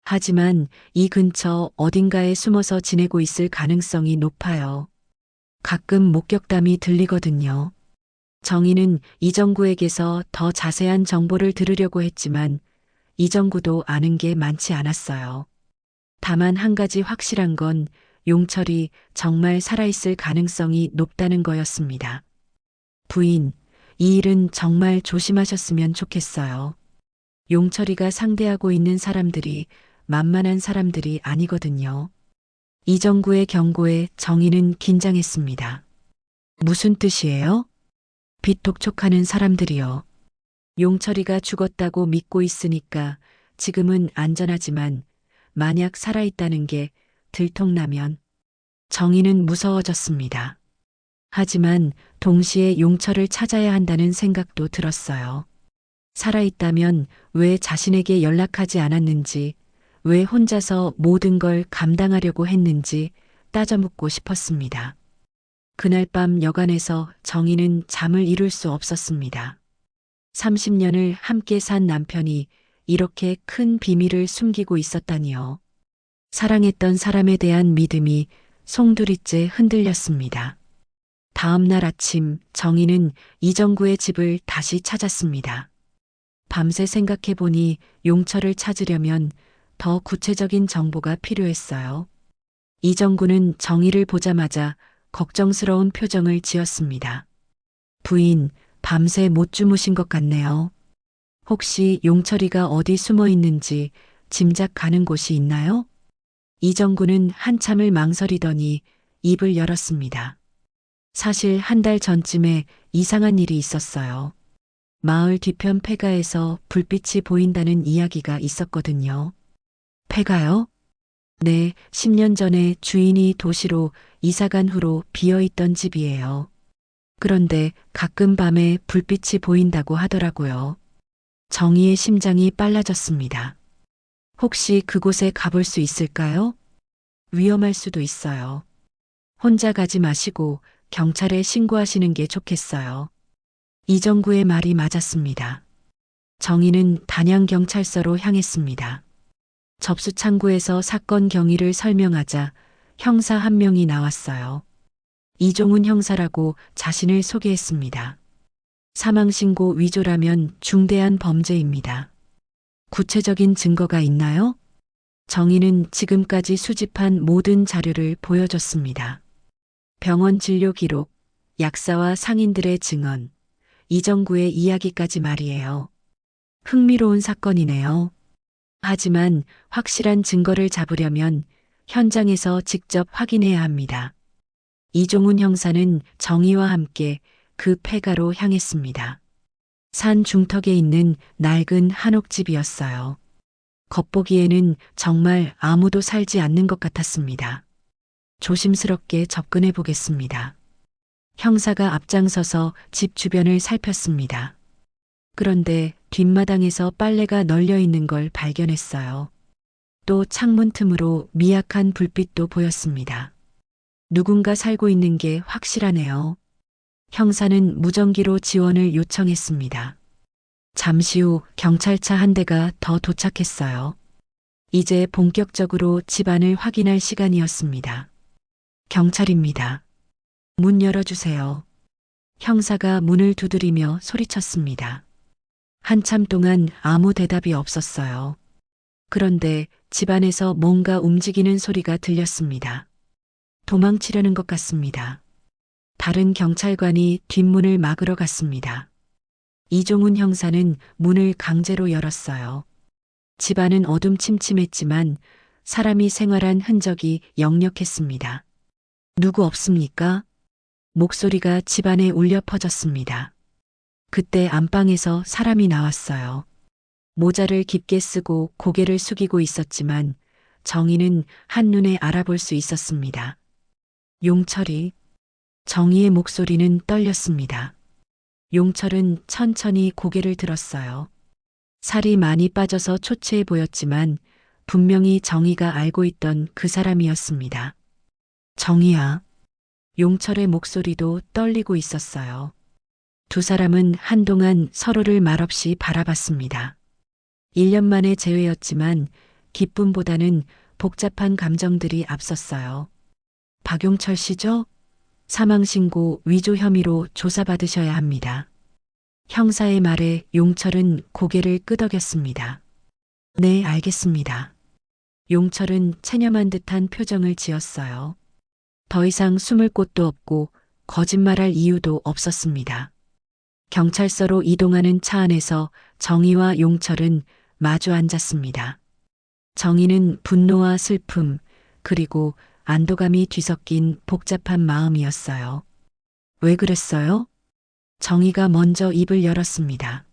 하지만 이 근처 어딘가에 숨어서 지내고 있을 가능성이 높아요. 가끔 목격담이 들리거든요. 정희는 이정구에게서 더 자세한 정보를 들으려고 했지만 이정구도 아는 게 많지 않았어요. 다만 한 가지 확실한 건 용철이 정말 살아있을 가능성이 높다는 거였습니다. 부인, 이 일은 정말 조심하셨으면 좋겠어요. 용철이가 상대하고 있는 사람들이 만만한 사람들이 아니거든요. 이정구의 경고에 정희는 긴장했습니다. 무슨 뜻이에요? 빚독촉하는 사람들이요. 용철이가 죽었다고 믿고 있으니까 지금은 안전하지만 만약 살아있다는 게 들통나면. 정희는 무서워졌습니다. 하지만 동시에 용철을 찾아야 한다는 생각도 들었어요. 살아있다면 왜 자신에게 연락하지 않았는지, 왜 혼자서 모든 걸 감당하려고 했는지 따져 묻고 싶었습니다. 그날 밤 여관에서 정희는 잠을 이룰 수 없었습니다. 30년을 함께 산 남편이 이렇게 큰 비밀을 숨기고 있었다니요. 사랑했던 사람에 대한 믿음이 송두리째 흔들렸습니다. 다음 날 아침 정희는 이정구의 집을 다시 찾았습니다. 밤새 생각해보니 용철을 찾으려면 더 구체적인 정보가 필요했어요. 이정구는 정희를 보자마자 걱정스러운 표정을 지었습니다. 부인, 밤새 못 주무신 것 같네요. 혹시 용철이가 어디 숨어 있는지 짐작 가는 곳이 있나요? 이정구는 한참을 망설이더니 입을 열었습니다. 사실 한 달 전쯤에 이상한 일이 있었어요. 마을 뒤편 폐가에서 불빛이 보인다는 이야기가 있었거든요. 폐가요? 네, 10년 전에 주인이 도시로 이사간 후로 비어있던 집이에요. 그런데 가끔 밤에 불빛이 보인다고 하더라고요. 정희의 심장이 빨라졌습니다. 혹시 그곳에 가볼 수 있을까요? 위험할 수도 있어요. 혼자 가지 마시고 경찰에 신고하시는 게 좋겠어요. 이정구의 말이 맞았습니다. 정희는 단양경찰서로 향했습니다. 접수 창구에서 사건 경위를 설명하자 형사 한 명이 나왔어요. 이종훈 형사라고 자신을 소개했습니다. 사망신고 위조라면 중대한 범죄입니다. 구체적인 증거가 있나요? 정희는 지금까지 수집한 모든 자료를 보여줬습니다. 병원 진료 기록, 약사와 상인들의 증언, 이정구의 이야기까지 말이에요. 흥미로운 사건이네요. 하지만 확실한 증거를 잡으려면 현장에서 직접 확인해야 합니다. 이종훈 형사는 정의와 함께 그 폐가로 향했습니다. 산 중턱에 있는 낡은 한옥집이었어요. 겉보기에는 정말 아무도 살지 않는 것 같았습니다. 조심스럽게 접근해 보겠습니다. 형사가 앞장서서 집 주변을 살폈습니다. 그런데 뒷마당에서 빨래가 널려 있는 걸 발견했어요. 또 창문 틈으로 미약한 불빛도 보였습니다. 누군가 살고 있는 게 확실하네요. 형사는 무전기로 지원을 요청했습니다. 잠시 후 경찰차 한 대가 더 도착했어요. 이제 본격적으로 집안을 확인할 시간이었습니다. 경찰입니다. 문 열어주세요. 형사가 문을 두드리며 소리쳤습니다. 한참 동안 아무 대답이 없었어요. 그런데 집안에서 뭔가 움직이는 소리가 들렸습니다. 도망치려는 것 같습니다. 다른 경찰관이 뒷문을 막으러 갔습니다. 이종훈 형사는 문을 강제로 열었어요. 집안은 어둠침침했지만 사람이 생활한 흔적이 역력했습니다. 누구 없습니까? 목소리가 집안에 울려 퍼졌습니다. 그때 안방에서 사람이 나왔어요. 모자를 깊게 쓰고 고개를 숙이고 있었지만 정희는 한눈에 알아볼 수 있었습니다. 용철이. 정희의 목소리는 떨렸습니다. 용철은 천천히 고개를 들었어요. 살이 많이 빠져서 초췌해 보였지만 분명히 정희가 알고 있던 그 사람이었습니다. 정희야. 용철의 목소리도 떨리고 있었어요. 두 사람은 한동안 서로를 말없이 바라봤습니다. 1년 만의 재회였지만 기쁨보다는 복잡한 감정들이 앞섰어요. 박용철 씨죠? 사망신고 위조 혐의로 조사받으셔야 합니다. 형사의 말에 용철은 고개를 끄덕였습니다. 네, 알겠습니다. 용철은 체념한 듯한 표정을 지었어요. 더 이상 숨을 곳도 없고 거짓말할 이유도 없었습니다. 경찰서로 이동하는 차 안에서 정희와 용철은 마주 앉았습니다. 정희는 분노와 슬픔, 그리고 안도감이 뒤섞인 복잡한 마음이었어요. 왜 그랬어요? 정희가 먼저 입을 열었습니다.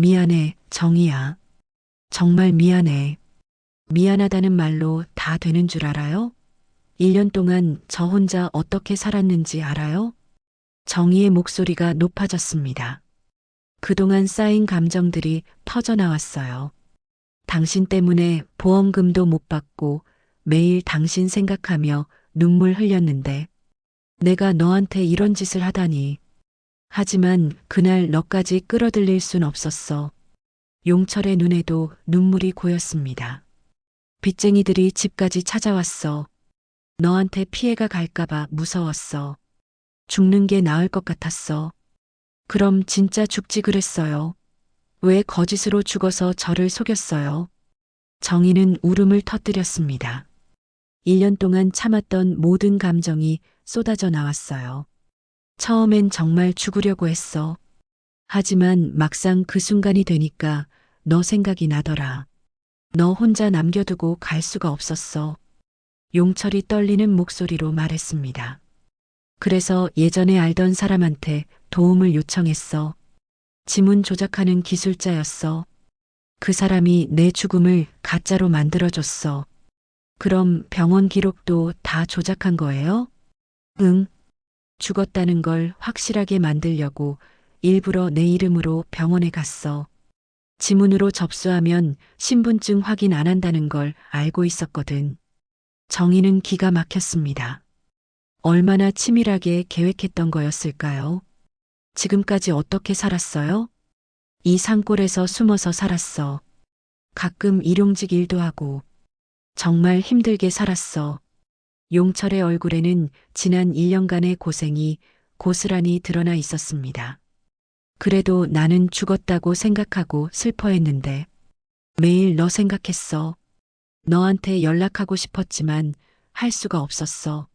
미안해, 정희야. 정말 미안해. 미안하다는 말로 다 되는 줄 알아요? 1년 동안 저 혼자 어떻게 살았는지 알아요? 정희의 목소리가 높아졌습니다. 그동안 쌓인 감정들이 터져나왔어요. 당신 때문에 보험금도 못 받고 매일 당신 생각하며 눈물 흘렸는데 내가 너한테 이런 짓을 하다니. 하지만 그날 너까지 끌어들일 순 없었어. 용철의 눈에도 눈물이 고였습니다. 빚쟁이들이 집까지 찾아왔어. 너한테 피해가 갈까봐 무서웠어. 죽는 게 나을 것 같았어. 그럼 진짜 죽지 그랬어요. 왜 거짓으로 죽어서 저를 속였어요? 정희는 울음을 터뜨렸습니다. 1년 동안 참았던 모든 감정이 쏟아져 나왔어요. 처음엔 정말 죽으려고 했어. 하지만 막상 그 순간이 되니까 너 생각이 나더라. 너 혼자 남겨두고 갈 수가 없었어. 용철이 떨리는 목소리로 말했습니다. 그래서 예전에 알던 사람한테 도움을 요청했어. 지문 조작하는 기술자였어. 그 사람이 내 죽음을 가짜로 만들어줬어. 그럼 병원 기록도 다 조작한 거예요? 응. 죽었다는 걸 확실하게 만들려고 일부러 내 이름으로 병원에 갔어. 지문으로 접수하면 신분증 확인 안 한다는 걸 알고 있었거든. 정희는 기가 막혔습니다. 얼마나 치밀하게 계획했던 거였을까요? 지금까지 어떻게 살았어요? 이 산골에서 숨어서 살았어. 가끔 일용직 일도 하고. 정말 힘들게 살았어. 용철의 얼굴에는 지난 1년간의 고생이 고스란히 드러나 있었습니다. 그래도 나는 죽었다고 생각하고 슬퍼했는데 매일 너 생각했어. 너한테 연락하고 싶었지만 할 수가 없었어.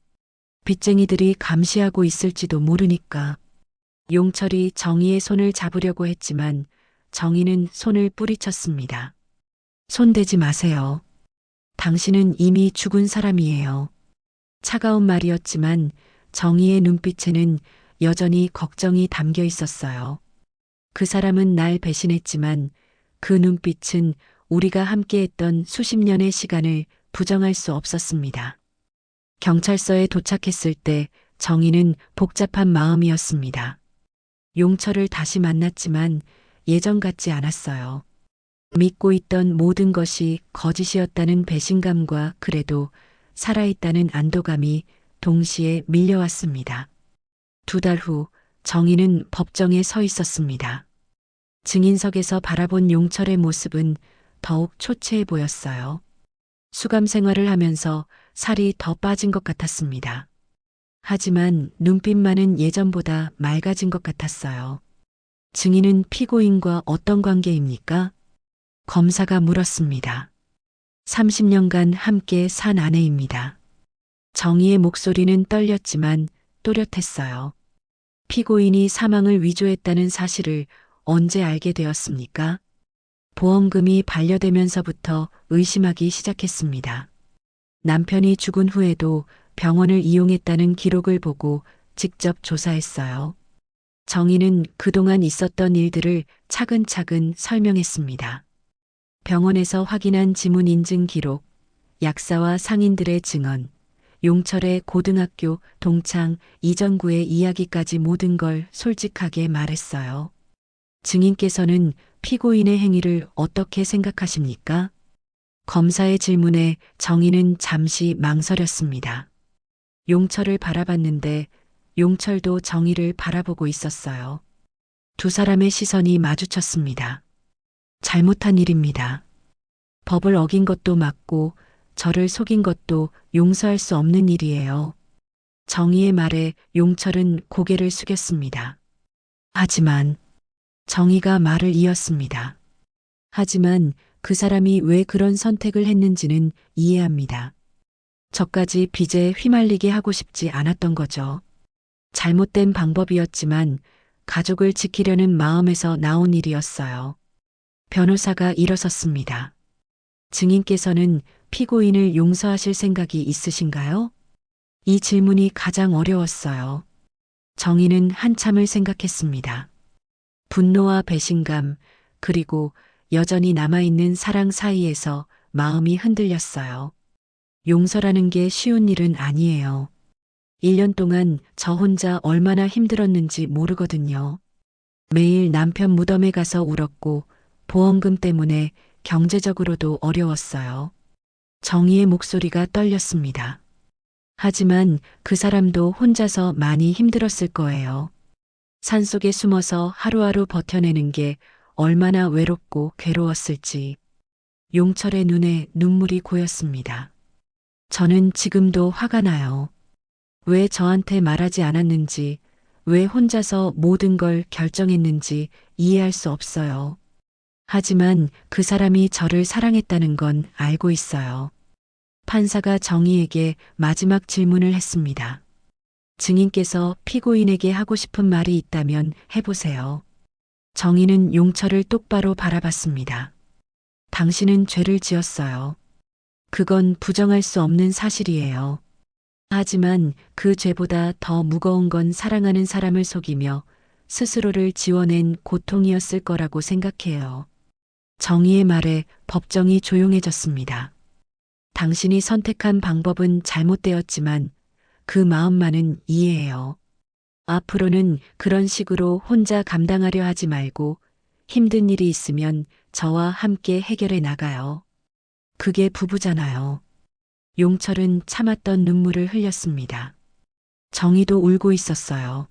빚쟁이들이 감시하고 있을지도 모르니까. 용철이 정희의 손을 잡으려고 했지만 정희는 손을 뿌리쳤습니다. 손대지 마세요. 당신은 이미 죽은 사람이에요. 차가운 말이었지만 정희의 눈빛에는 여전히 걱정이 담겨 있었어요. 그 사람은 날 배신했지만 그 눈빛은 우리가 함께했던 수십 년의 시간을 부정할 수 없었습니다. 경찰서에 도착했을 때 정희는 복잡한 마음이었습니다. 용철을 다시 만났지만 예전 같지 않았어요. 믿고 있던 모든 것이 거짓이었다는 배신감과 그래도 살아있다는 안도감이 동시에 밀려왔습니다. 2달 후 정희는 법정에 서 있었습니다. 증인석에서 바라본 용철의 모습은 더욱 초췌해 보였어요. 수감 생활을 하면서 살이 더 빠진 것 같았습니다. 하지만 눈빛만은 예전보다 맑아진 것 같았어요. 증인은 피고인과 어떤 관계입니까? 검사가 물었습니다. 30년간 함께 산 아내입니다. 정희의 목소리는 떨렸지만 또렷했어요. 피고인이 사망을 위조했다는 사실을 언제 알게 되었습니까? 보험금이 반려되면서부터 의심하기 시작했습니다. 남편이 죽은 후에도 병원을 이용했다는 기록을 보고 직접 조사했어요. 정희는 그동안 있었던 일들을 차근차근 설명했습니다. 병원에서 확인한 지문 인증 기록, 약사와 상인들의 증언, 용철의 고등학교 동창 이전구의 이야기까지 모든 걸 솔직하게 말했어요. 증인께서는 피고인의 행위를 어떻게 생각하십니까? 검사의 질문에 정희는 잠시 망설였습니다. 용철을 바라봤는데 용철도 정희를 바라보고 있었어요. 두 사람의 시선이 마주쳤습니다. 잘못한 일입니다. 법을 어긴 것도 맞고 저를 속인 것도 용서할 수 없는 일이에요. 정희의 말에 용철은 고개를 숙였습니다. 하지만 정희가 말을 이었습니다. 하지만 그 사람이 왜 그런 선택을 했는지는 이해합니다. 저까지 빚에 휘말리게 하고 싶지 않았던 거죠. 잘못된 방법이었지만 가족을 지키려는 마음에서 나온 일이었어요. 변호사가 일어섰습니다. 증인께서는 피고인을 용서하실 생각이 있으신가요? 이 질문이 가장 어려웠어요. 정희는 한참을 생각했습니다. 분노와 배신감, 그리고 여전히 남아있는 사랑 사이에서 마음이 흔들렸어요. 용서라는 게 쉬운 일은 아니에요. 1년 동안 저 혼자 얼마나 힘들었는지 모르거든요. 매일 남편 무덤에 가서 울었고 보험금 때문에 경제적으로도 어려웠어요. 정희의 목소리가 떨렸습니다. 하지만 그 사람도 혼자서 많이 힘들었을 거예요. 산속에 숨어서 하루하루 버텨내는 게 얼마나 외롭고 괴로웠을지. 용철의 눈에 눈물이 고였습니다. 저는 지금도 화가 나요. 왜 저한테 말하지 않았는지, 왜 혼자서 모든 걸 결정했는지 이해할 수 없어요. 하지만 그 사람이 저를 사랑했다는 건 알고 있어요. 판사가 정희에게 마지막 질문을 했습니다. 증인께서 피고인에게 하고 싶은 말이 있다면 해보세요. 정희는 용철을 똑바로 바라봤습니다. 당신은 죄를 지었어요. 그건 부정할 수 없는 사실이에요. 하지만 그 죄보다 더 무거운 건 사랑하는 사람을 속이며 스스로를 지워낸 고통이었을 거라고 생각해요. 정희의 말에 법정이 조용해졌습니다. 당신이 선택한 방법은 잘못되었지만 그 마음만은 이해해요. 앞으로는 그런 식으로 혼자 감당하려 하지 말고 힘든 일이 있으면 저와 함께 해결해 나가요. 그게 부부잖아요. 용철은 참았던 눈물을 흘렸습니다. 정희도 울고 있었어요.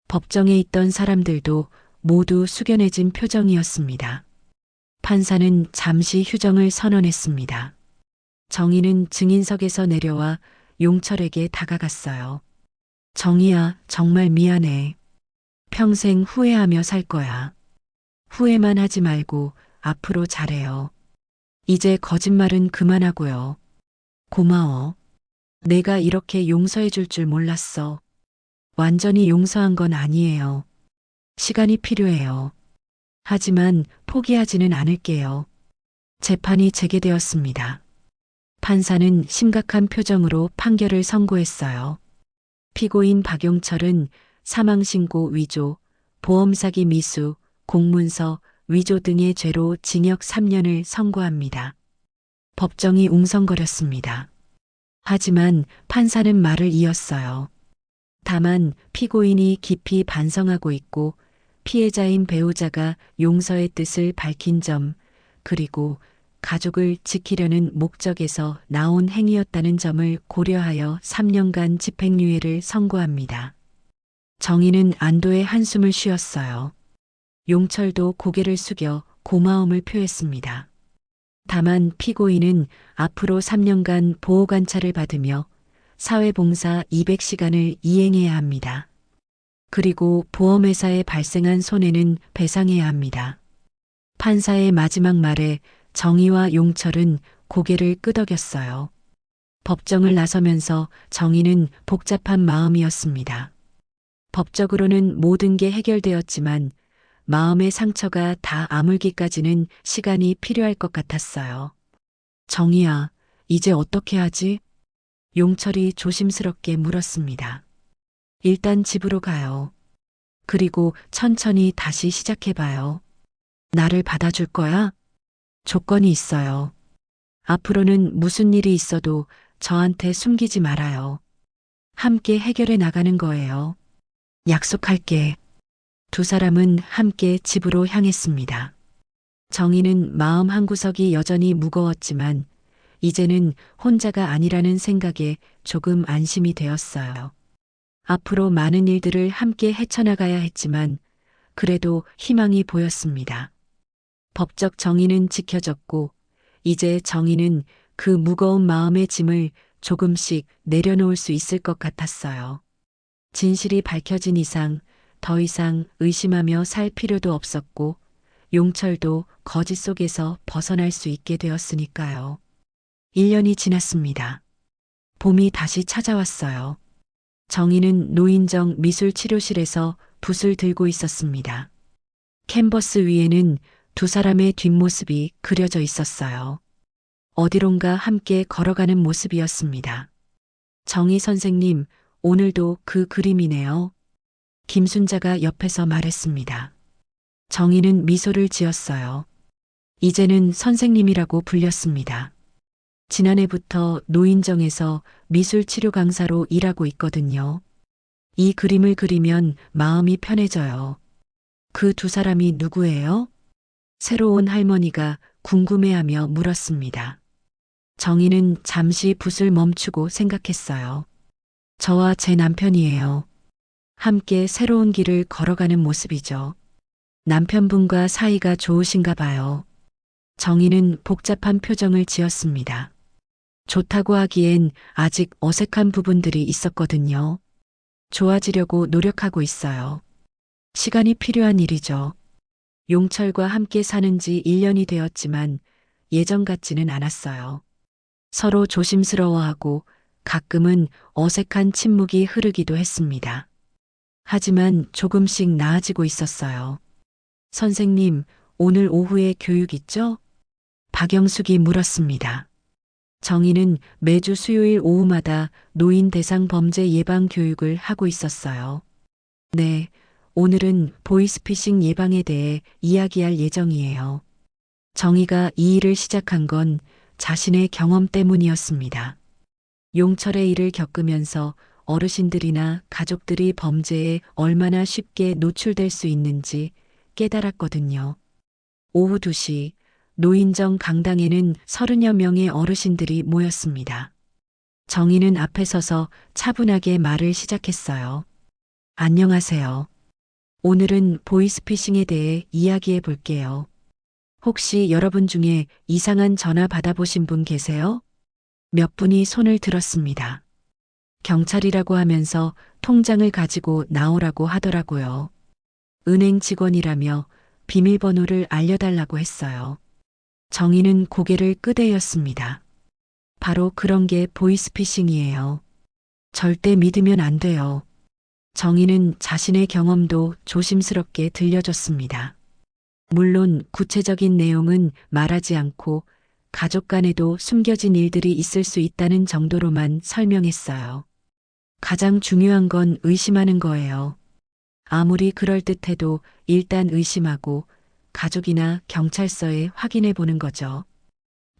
법정에 있던 사람들도 모두 숙연해진 표정이었습니다. 판사는 잠시 휴정을 선언했습니다. 정희는 증인석에서 내려와 용철에게 다가갔어요. 정희야, 정말 미안해. 평생 후회하며 살 거야. 후회만 하지 말고 앞으로 잘해요. 이제 거짓말은 그만하고요. 고마워. 내가 이렇게 용서해 줄 줄 몰랐어. 완전히 용서한 건 아니에요. 시간이 필요해요. 하지만 포기하지는 않을게요. 재판이 재개되었습니다. 판사는 심각한 표정으로 판결을 선고했어요. 피고인 박용철은 사망신고 위조, 보험사기 미수, 공문서 위조 등의 죄로 징역 3년을 선고합니다. 법정이 웅성거렸습니다. 하지만 판사는 말을 이었어요. 다만 피고인이 깊이 반성하고 있고 피해자인 배우자가 용서의 뜻을 밝힌 점, 그리고 가족을 지키려는 목적에서 나온 행위였다는 점을 고려하여 3년간 집행유예를 선고합니다. 정희는 안도의 한숨을 쉬었어요. 용철도 고개를 숙여 고마움을 표했습니다. 다만 피고인은 앞으로 3년간 보호관찰을 받으며 사회봉사 200시간을 이행해야 합니다. 그리고 보험회사에 발생한 손해는 배상해야 합니다. 판사의 마지막 말에 정희와 용철은 고개를 끄덕였어요. 법정을 나서면서 정희는 복잡한 마음이었습니다. 법적으로는 모든 게 해결되었지만 마음의 상처가 다 아물기까지는 시간이 필요할 것 같았어요. 정희야, 이제 어떻게 하지? 용철이 조심스럽게 물었습니다. 일단 집으로 가요. 그리고 천천히 다시 시작해봐요. 나를 받아줄 거야? 조건이 있어요. 앞으로는 무슨 일이 있어도 저한테 숨기지 말아요. 함께 해결해 나가는 거예요. 약속할게. 두 사람은 함께 집으로 향했습니다. 정희는 마음 한구석이 여전히 무거웠지만 이제는 혼자가 아니라는 생각에 조금 안심이 되었어요. 앞으로 많은 일들을 함께 헤쳐나가야 했지만 그래도 희망이 보였습니다. 법적 정의는 지켜졌고 이제 정의는 그 무거운 마음의 짐을 조금씩 내려놓을 수 있을 것 같았어요. 진실이 밝혀진 이상 더 이상 의심하며 살 필요도 없었고 용철도 거짓 속에서 벗어날 수 있게 되었으니까요. 1년이 지났습니다. 봄이 다시 찾아왔어요. 정희는 노인정 미술치료실에서 붓을 들고 있었습니다. 캔버스 위에는 두 사람의 뒷모습이 그려져 있었어요. 어디론가 함께 걸어가는 모습이었습니다. 정희 선생님, 오늘도 그 그림이네요. 김순자가 옆에서 말했습니다. 정희는 미소를 지었어요. 이제는 선생님이라고 불렸습니다. 지난해부터 노인정에서 미술치료 강사로 일하고 있거든요. 이 그림을 그리면 마음이 편해져요. 그 두 사람이 누구예요? 새로 온 할머니가 궁금해하며 물었습니다. 정희는 잠시 붓을 멈추고 생각했어요. 저와 제 남편이에요. 함께 새로운 길을 걸어가는 모습이죠. 남편분과 사이가 좋으신가 봐요. 정희는 복잡한 표정을 지었습니다. 좋다고 하기엔 아직 어색한 부분들이 있었거든요. 좋아지려고 노력하고 있어요. 시간이 필요한 일이죠. 용철과 함께 사는 지 1년이 되었지만 예전 같지는 않았어요. 서로 조심스러워하고 가끔은 어색한 침묵이 흐르기도 했습니다. 하지만 조금씩 나아지고 있었어요. 선생님, 오늘 오후에 교육 있죠? 박영숙이 물었습니다. 정희는 매주 수요일 오후마다 노인 대상 범죄 예방 교육을 하고 있었어요. 네, 오늘은 보이스피싱 예방에 대해 이야기할 예정이에요. 정희가 이 일을 시작한 건 자신의 경험 때문이었습니다. 용철의 일을 겪으면서 어르신들이나 가족들이 범죄에 얼마나 쉽게 노출될 수 있는지 깨달았거든요. 오후 2시 노인정 강당에는 30여 명의 어르신들이 모였습니다. 정희는 앞에 서서 차분하게 말을 시작했어요. 안녕하세요. 오늘은 보이스피싱에 대해 이야기해 볼게요. 혹시 여러분 중에 이상한 전화 받아보신 분 계세요? 몇 분이 손을 들었습니다. 경찰이라고 하면서 통장을 가지고 나오라고 하더라고요. 은행 직원이라며 비밀번호를 알려달라고 했어요. 정희는 고개를 끄덕였습니다. 바로 그런 게 보이스피싱이에요. 절대 믿으면 안 돼요. 정희는 자신의 경험도 조심스럽게 들려줬습니다. 물론 구체적인 내용은 말하지 않고 가족 간에도 숨겨진 일들이 있을 수 있다는 정도로만 설명했어요. 가장 중요한 건 의심하는 거예요. 아무리 그럴듯해도 일단 의심하고 가족이나 경찰서에 확인해 보는 거죠.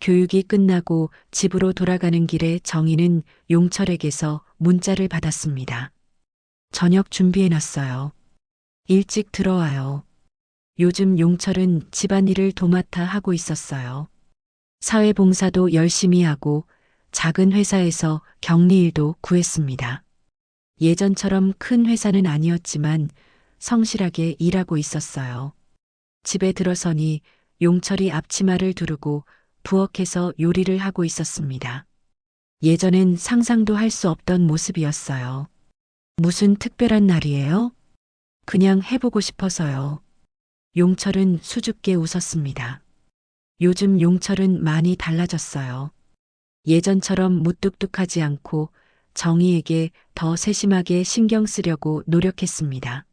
교육이 끝나고 집으로 돌아가는 길에 정희는 용철에게서 문자를 받았습니다. 저녁 준비해 놨어요. 일찍 들어와요. 요즘 용철은 집안일을 도맡아 하고 있었어요. 사회봉사도 열심히 하고 작은 회사에서 격리일도 구했습니다. 예전처럼 큰 회사는 아니었지만 성실하게 일하고 있었어요. 집에 들어서니 용철이 앞치마를 두르고 부엌에서 요리를 하고 있었습니다. 예전엔 상상도 할 수 없던 모습이었어요. 무슨 특별한 날이에요? 그냥 해보고 싶어서요. 용철은 수줍게 웃었습니다. 요즘 용철은 많이 달라졌어요. 예전처럼 무뚝뚝하지 않고 정희에게 더 세심하게 신경 쓰려고 노력했습니다.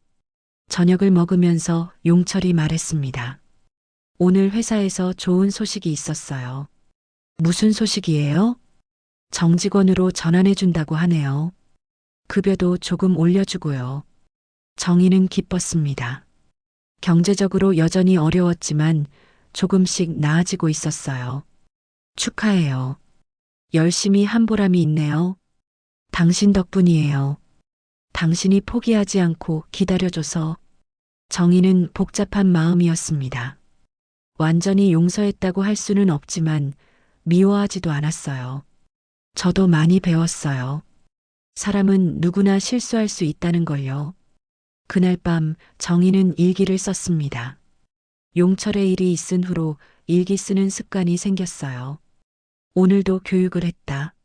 저녁을 먹으면서 용철이 말했습니다. 오늘 회사에서 좋은 소식이 있었어요. 무슨 소식이에요? 정직원으로 전환해 준다고 하네요. 급여도 조금 올려주고요. 정희는 기뻤습니다. 경제적으로 여전히 어려웠지만 조금씩 나아지고 있었어요. 축하해요. 열심히 한 보람이 있네요. 당신 덕분이에요. 당신이 포기하지 않고 기다려줘서. 정희는 복잡한 마음이었습니다. 완전히 용서했다고 할 수는 없지만 미워하지도 않았어요. 저도 많이 배웠어요. 사람은 누구나 실수할 수 있다는 걸요. 그날 밤 정희는 일기를 썼습니다. 용철의 일이 있은 후로 일기 쓰는 습관이 생겼어요. 오늘도 교육을 했다.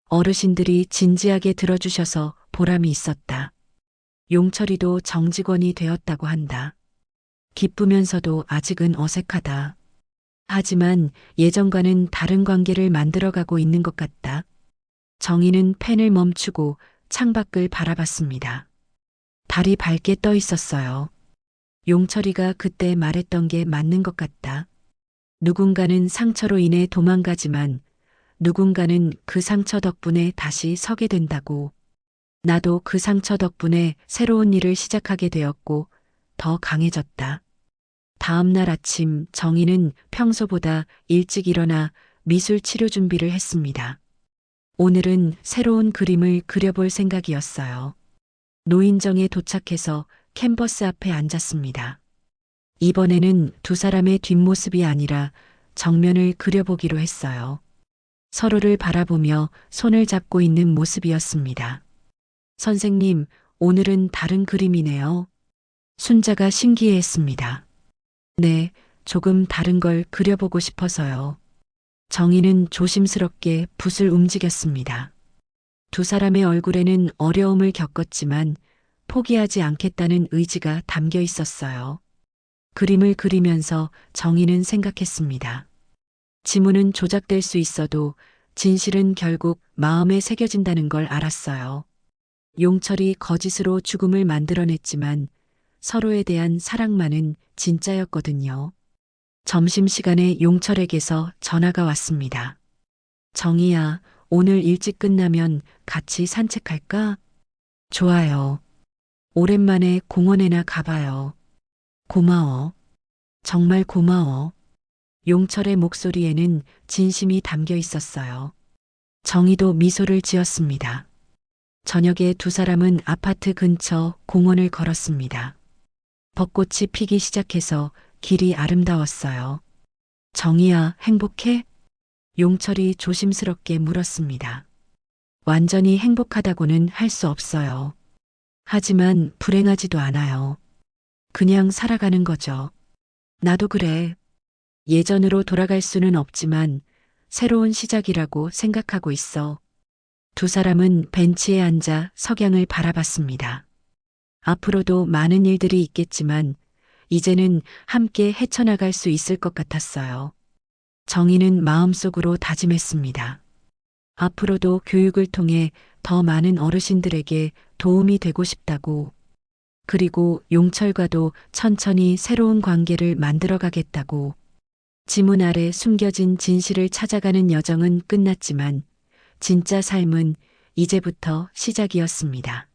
어르신들이 진지하게 들어주셔서 보람이 있었다. 용철이도 정직원이 되었다고 한다. 기쁘면서도 아직은 어색하다. 하지만 예전과는 다른 관계를 만들어가고 있는 것 같다. 정희는 펜을 멈추고 창밖을 바라봤습니다. 달이 밝게 떠 있었어요. 용철이가 그때 말했던 게 맞는 것 같다. 누군가는 상처로 인해 도망가지만 누군가는 그 상처 덕분에 다시 서게 된다고. 나도 그 상처 덕분에 새로운 일을 시작하게 되었고 더 강해졌다. 다음 날 아침 정희는 평소보다 일찍 일어나 미술 치료 준비를 했습니다. 오늘은 새로운 그림을 그려볼 생각이었어요. 노인정에 도착해서 캔버스 앞에 앉았습니다. 이번에는 두 사람의 뒷모습이 아니라 정면을 그려보기로 했어요. 서로를 바라보며 손을 잡고 있는 모습이었습니다. 선생님, 오늘은 다른 그림이네요. 순자가 신기해했습니다. 네, 조금 다른 걸 그려보고 싶어서요. 정희는 조심스럽게 붓을 움직였습니다. 두 사람의 얼굴에는 어려움을 겪었지만 포기하지 않겠다는 의지가 담겨 있었어요. 그림을 그리면서 정희는 생각했습니다. 지문은 조작될 수 있어도 진실은 결국 마음에 새겨진다는 걸 알았어요. 용철이 거짓으로 죽음을 만들어냈지만 서로에 대한 사랑만은 진짜였거든요. 점심시간에 용철에게서 전화가 왔습니다. 정희야, 오늘 일찍 끝나면 같이 산책할까? 좋아요. 오랜만에 공원에나 가봐요. 고마워. 정말 고마워. 용철의 목소리에는 진심이 담겨 있었어요. 정희도 미소를 지었습니다. 저녁에 두 사람은 아파트 근처 공원을 걸었습니다. 벚꽃이 피기 시작해서 길이 아름다웠어요. 정희야, 행복해? 용철이 조심스럽게 물었습니다. 완전히 행복하다고는 할 수 없어요. 하지만 불행하지도 않아요. 그냥 살아가는 거죠. 나도 그래. 예전으로 돌아갈 수는 없지만 새로운 시작이라고 생각하고 있어. 두 사람은 벤치에 앉아 석양을 바라봤습니다. 앞으로도 많은 일들이 있겠지만 이제는 함께 헤쳐나갈 수 있을 것 같았어요. 정희는 마음속으로 다짐했습니다. 앞으로도 교육을 통해 더 많은 어르신들에게 도움이 되고 싶다고, 그리고 용철과도 천천히 새로운 관계를 만들어 가겠다고. 지문 아래 숨겨진 진실을 찾아가는 여정은 끝났지만 진짜 삶은 이제부터 시작이었습니다.